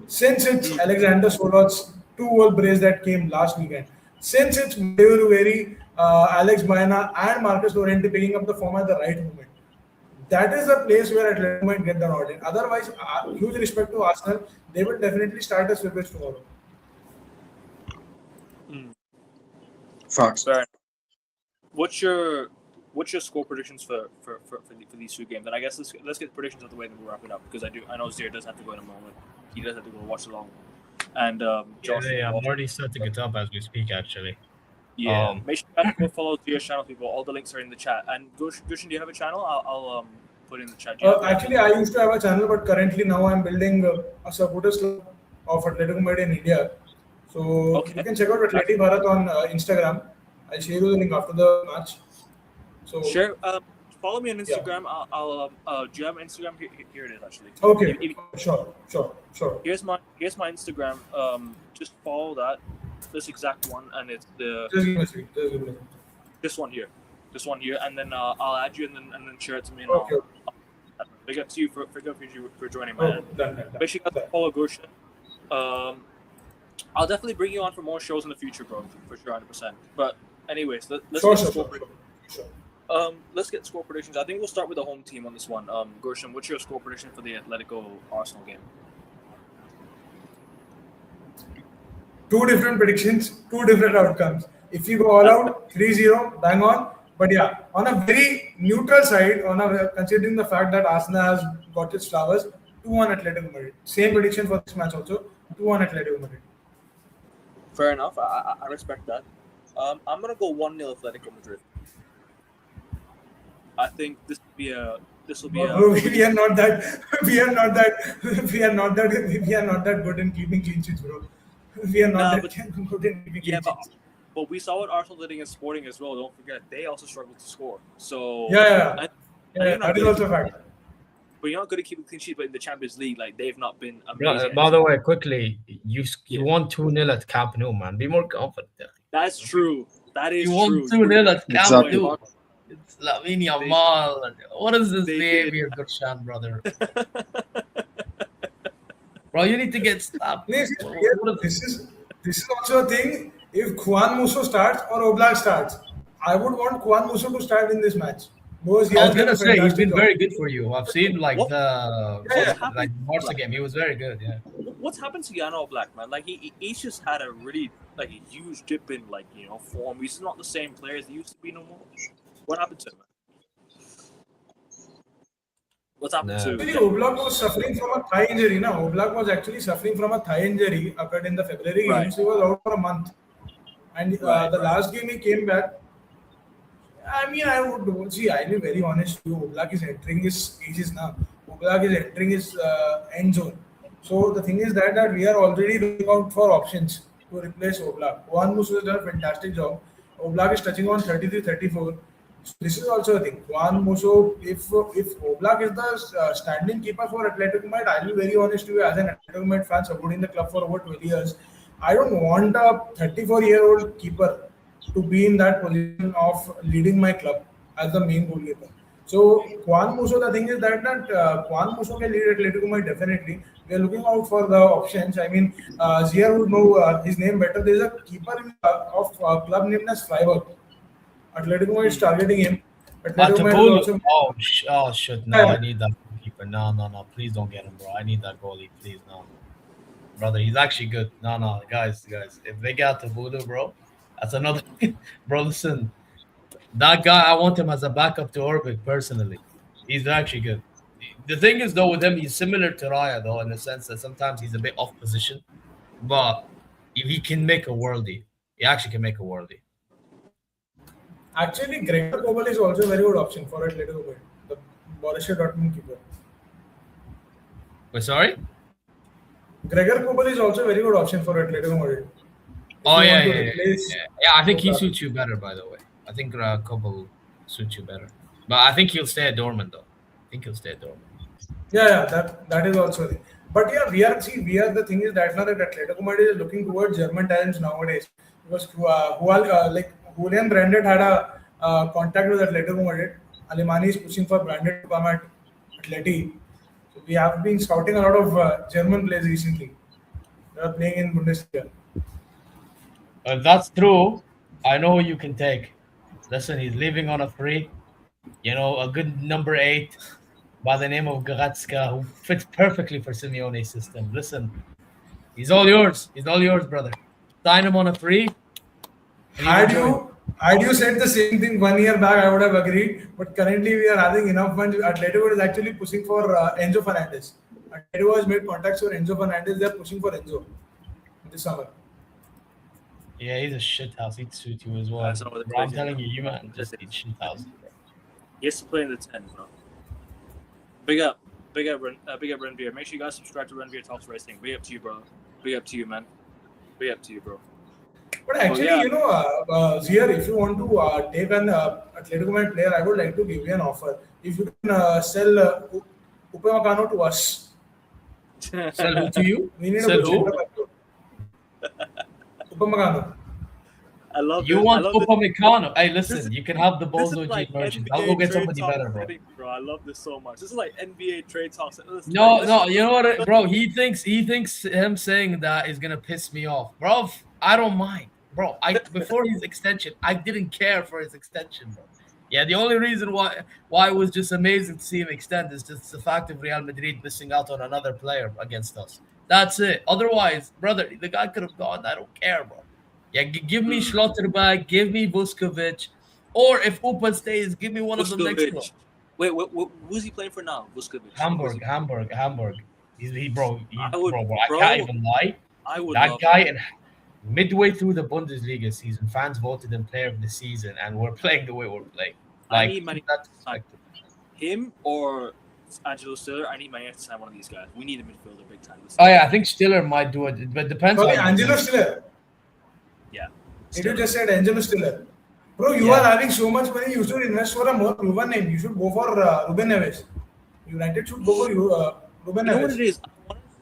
since it's Alexander Soloth's 2-goal brace that came last weekend, since it's very Alex Baena and Marcus Llorente picking up the form at the right moment, that is the place where Atletico might get the nod in. Otherwise, huge respect to Arsenal, they will definitely start as favourites tomorrow. Facts. What's your score predictions for these 2 games? And I guess let's get predictions out of the way, then we'll wrap it up because I know Zir does have to go in a moment. He does have to go watch along. And Josh, I'm already setting it up as we speak, actually. Yeah, make sure you go follow Zir's channel, people. All the links are in the chat. And Gushin, do you have a channel? I'll put it in the chat. Actually, I used to have a channel, but currently now I'm building a supporters club of Atletico Madrid in India. So you can check out Atleti Bharat on Instagram. I'll share you the link after the match. So share follow me on Yeah. Instagram. Do you have Instagram? Here it is actually. Okay. If- Sure. Here's my Instagram. Just follow that, this exact one, and it's Just give me a second. Just give me a second. this one here, and then I'll add you, and then share it to me. And Okay. big up to you for joining, Oh, man. done. Make sure you guys follow Goshen. I'll definitely bring you on for more shows in the future, bro, for sure, 100%. But anyways, let's Sure. let's get score predictions. I think we'll start with the home team on this one. Gershon, what's your score prediction for the Atletico Arsenal game? Two different predictions, two different outcomes. If you go all out, 3-0, bang on. But yeah, on a very neutral side, considering the fact that Arsenal has got its flowers, 2-1 Atletico Madrid. Same prediction for this match also, 2-1 Atletico Madrid. Fair enough. I respect that. I'm gonna go 1-0 Atletico Madrid. I think this will be a. We are not that. We are not that good in keeping clean sheets, bro. We are not good in keeping clean sheets. But we saw what Arsenal did against Sporting as well. Don't forget, they also struggled to score. So Yeah, that is also a fact. But you're not good at keeping clean sheets. But in the Champions League, like they've not been amazing. By the way, quickly, you won 2-0 at Camp Nou, man. Be more confident. That's true. That is you true. won 2-0 at Camp Nou. Exactly. It's Lamine Yamal. What is this behavior, Gurshan, brother? Bro, you need to get stopped. This is also a thing. If Juan Musso starts or Oblak starts, I would want Juan Musso to start in this match. Because I was gonna say he's been very good for you. I've seen like the Barca game. He was very good. Yeah. What's happened to Jan Oblak, man? Like he's just had a really a huge dip in form. He's not the same player as he used to be no more. What happened to him, man? What's happened to him? Oblak was suffering from a thigh injury. Oblak was actually suffering from a thigh injury occurred in the February games. He was out for a month. And the last game he came back. I mean, I'll be very honest with you. Oblak is entering his stages now. Oblak is entering his end zone. So the thing is that we are already looking out for options to replace Oblak. Juan Musso has done a fantastic job. Oblak is touching on 33-34. So this is also a thing. Juan Musso, if Oblak is the standing keeper for Atletico Madrid, I'll be very honest with you, as an Atletico Madrid fan supporting the club for over 12 years, I don't want a 34-year-old keeper to be in that position of leading my club as the main goalkeeper. So Juan Musso, the thing is that Juan Musso can lead Atletico Madrid definitely. We are looking out for the options. I mean, Zier would know his name better. There is a keeper of a club named as Freiburg. Atletico Madrid is targeting him. Oh shit! No, I need that goalkeeper. No! Please don't get him, bro. I need that goalie. Please, no, brother. He's actually good. No, guys. If they get Tabulu, bro, that's another. Bro, listen. That guy, I want him as a backup to Orbit personally. He's actually good. The thing is, though, with him, he's similar to Raya, though, in the sense that sometimes he's a bit off position. But if he can make a worldie, he actually can make a worldie. Actually, Gregor Kobel is also a very good option for Atletico Madrid, the Borussia Dortmund keeper. Wait, sorry? Gregor Kobel is also a very good option for Atletico Madrid. Yeah. I think he suits you better, by the way. I think Kobel suits you better. But I think he'll stay at Dortmund, though. Yeah, that is also the. But yeah, we are the thing is that now that Atletico Madrid is looking towards German talents nowadays, because Julian Brandt had a contact with Atletico Madrid. Alemani is pushing for Brandt to come at Atleti. So we have been scouting a lot of German players recently. They are playing in Bundesliga. If that's true, I know who you can take. Listen, he's leaving on a free. A good number 8 by the name of Goretzka, who fits perfectly for Simeone's system. Listen, he's all yours. Brother. Sign him on a free. Had you said the same thing 1 year back, I would have agreed. But currently, we are having enough funds. Atletico is actually pushing for Enzo Fernandez. Atletico has made contacts for Enzo Fernandez. They are pushing for Enzo this summer. Yeah, he's a shithouse. He'd suit you as well. Bro, I'm telling you, man, just eat shithouse. He has to play in the 10, bro. Big up Renvier. Make sure you guys subscribe to Renvier Talks Racing. Big up to you, bro. Big up to you, man. Big up to you, bro. But actually, Zier, if you want to take an Atletico Madrid player, I would like to give you an offer. If you can sell Upamecano to us, Sell who to you? we need a Sell good who? center back. Upamecano. I love You this. want I love this. Upamecano? Hey, listen, This- you can have the This is Bozo like G merchant. NBA I'll go get trade somebody talk better, bro. setting, bro. I love this so much. This is like NBA trade talk. No, you know what, bro? He thinks him saying that is gonna piss me off, bro. I don't mind, bro. Before his extension, I didn't care for his extension, bro. Yeah, the only reason why it was just amazing to see him extend is just the fact of Real Madrid missing out on another player against us. That's it. Otherwise, brother, the guy could have gone. I don't care, bro. Yeah, give me Schlotterbeck, give me Vuskovic, or if Upa stays, give me one of the next one. Wait, who's he playing for now? Vuskovic. Hamburg. Bro, I bro, can't even lie. I would That love guy, him. and midway through the Bundesliga season, fans voted him player of the season, and we're playing the way we're playing. I need Man that's United. Him or Angelo Stiller. I need Man United to sign one of these guys. We need a midfielder big time. Oh yeah, I think Stiller might do it, but depends. Sorry, on Angelo Stiller. Yeah. Did you just said Angelo Stiller? Bro, you are having so much money. You should invest for a more proven name. You should go for Ruben Neves. United should go for Ruben Neves. You know what it is?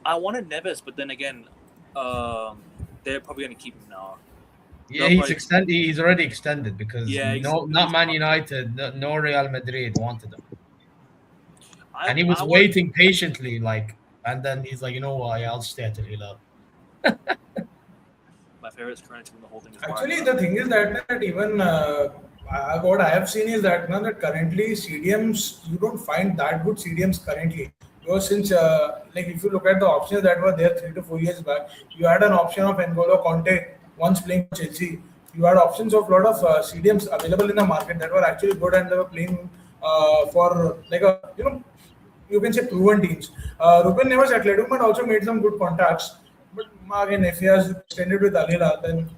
I wanted Neves, but then again, they're probably going to keep him now. Yeah, he's already extended because not Man United, no Real Madrid wanted him. And he was waiting patiently, and then he's like, you know what? I'll stay at Hilal. My favorite currency in the whole thing is actually the thing is that even what I have seen is that now that currently CDMs, you don't find that good CDMs currently, because since like if you look at the options that were there 3 to 4 years back, you had an option of N'Golo Conte once playing for Chelsea. You had options of a lot of CDMs available in the market that were actually good, and they were playing for like a you can say proven teams. Ruben Neves at Atletico also made some good contacts. But again, if he has extended with Al Hilal, then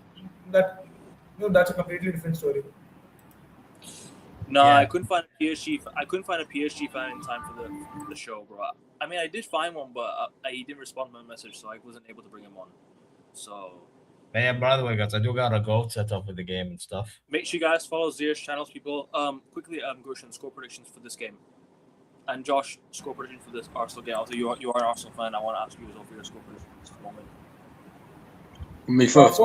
that's a completely different story. No, yeah. I couldn't find a PSG fan in time for the show, bro. I mean, I did find one, but he didn't respond to my message, so I wasn't able to bring him on. So. But yeah, by the way, guys, I do got a goal set up with the game and stuff. Make sure you guys follow Zier's channels, people. Quickly, Gershon, score predictions for this game. And Josh, score prediction for this Arsenal game. Also, you are an Arsenal fan. I want to ask you as well for your score prediction at this moment. Me first.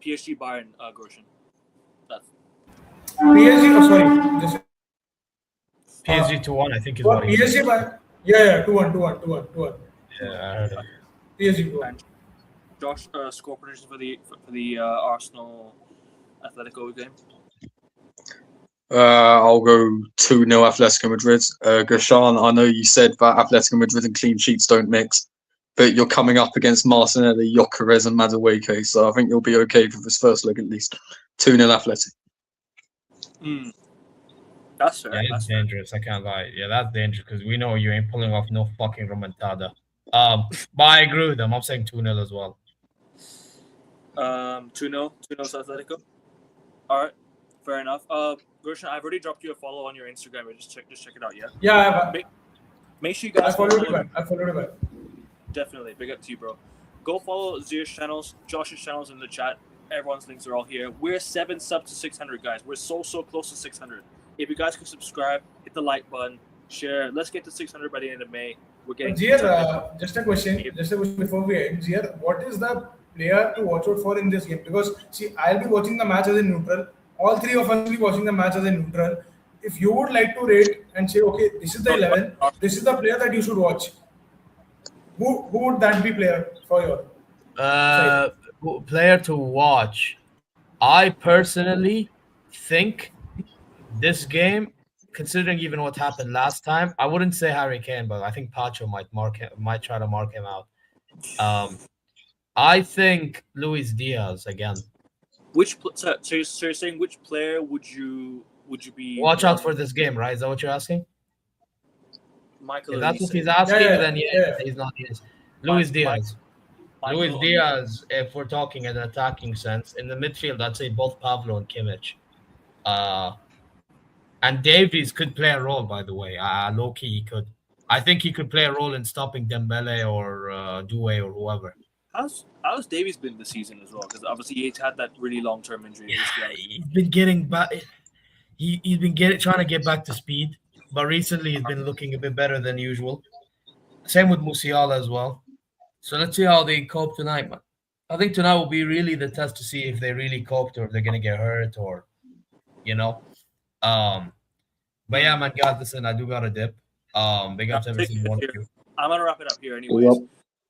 PSG Bayern, Gershon. PSG, sorry. PSG 2-1, I think is what PSG Bayern. Yeah, 2-1. Yeah, I heard it. PSG 2-1. Josh, score prediction for the Arsenal Atletico game. I'll go 2-0 Atletico Madrid. Gershon, I know you said that Atletico Madrid and clean sheets don't mix, but you're coming up against Martinelli, Gyökeres and Madueke, so I think you'll be okay for this first leg at least. 2-0 Athletic. That's fair. Yeah, that's dangerous. I can't lie. Yeah, that's dangerous because we know you ain't pulling off no fucking remontada. But I agree with them. I'm saying 2-0 as well. 2-0 to Atletico. All right, fair enough. Gershon, I've already dropped you a follow on your Instagram. Just check it out. Yeah. Yeah. Make sure you guys. I followed it back. Definitely, big up to you, bro. Go follow Zier's channels, Josh's channels in the chat. Everyone's links are all here. We're 7 subs to 600, guys. We're so close to 600. If you guys can subscribe, hit the like button, share. Let's get to 600 by the end of May. We're getting. Zier, just a question before we end. Zier, what is the player to watch out for in this game? Because see, I'll be watching the match as a neutral. All three of us will be watching the match as a neutral. If you would like to rate and say, okay, this is the 11, this is the player that you should watch. Who would that be player for your player to watch? I personally think this game, considering even what happened last time, I wouldn't say Harry Kane, but I think Pacho might try to mark him out. I think Luis Diaz again. So you're saying which player would you be? Watch out for this game, right? Is that what you're asking? Michael. If that's what he's asking, then he's not his. Luis Diaz. Luis Diaz, if we're talking in an attacking sense. In the midfield, I'd say both Pablo and Kimmich. And Davies could play a role, by the way. Low-key, he could. I think he could play a role in stopping Dembele or Doué or whoever. How's Davies been this season as well? Because obviously he's had that really long-term injury. He's been getting back. He's been trying to get back to speed, but recently he's been looking a bit better than usual. Same with Musiala as well. So let's see how they cope tonight, man. I think tonight will be really the test to see if they really coped or if they're gonna get hurt or, you know. But yeah, man, guys, listen, I do got a dip. Big ups every single one of you. I'm gonna wrap it up here, anyways.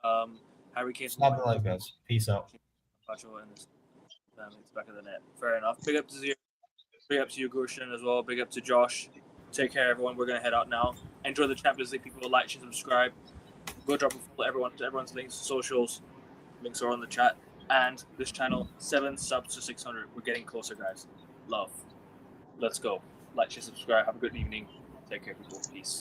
Yep. Harry Kane. Stop the live, guys. Peace out. It's back of the net. Fair enough. Big up to you, Gurshan, as well. Big up to Josh. Take care, everyone. We're gonna head out now. Enjoy the Champions League. People like, share, subscribe. Go drop a follow everyone's links, socials. Links are on the chat. And this channel, 7 subs to 600. We're getting closer, guys. Love. Let's go. Like, share, subscribe. Have a good evening. Take care, people. Peace.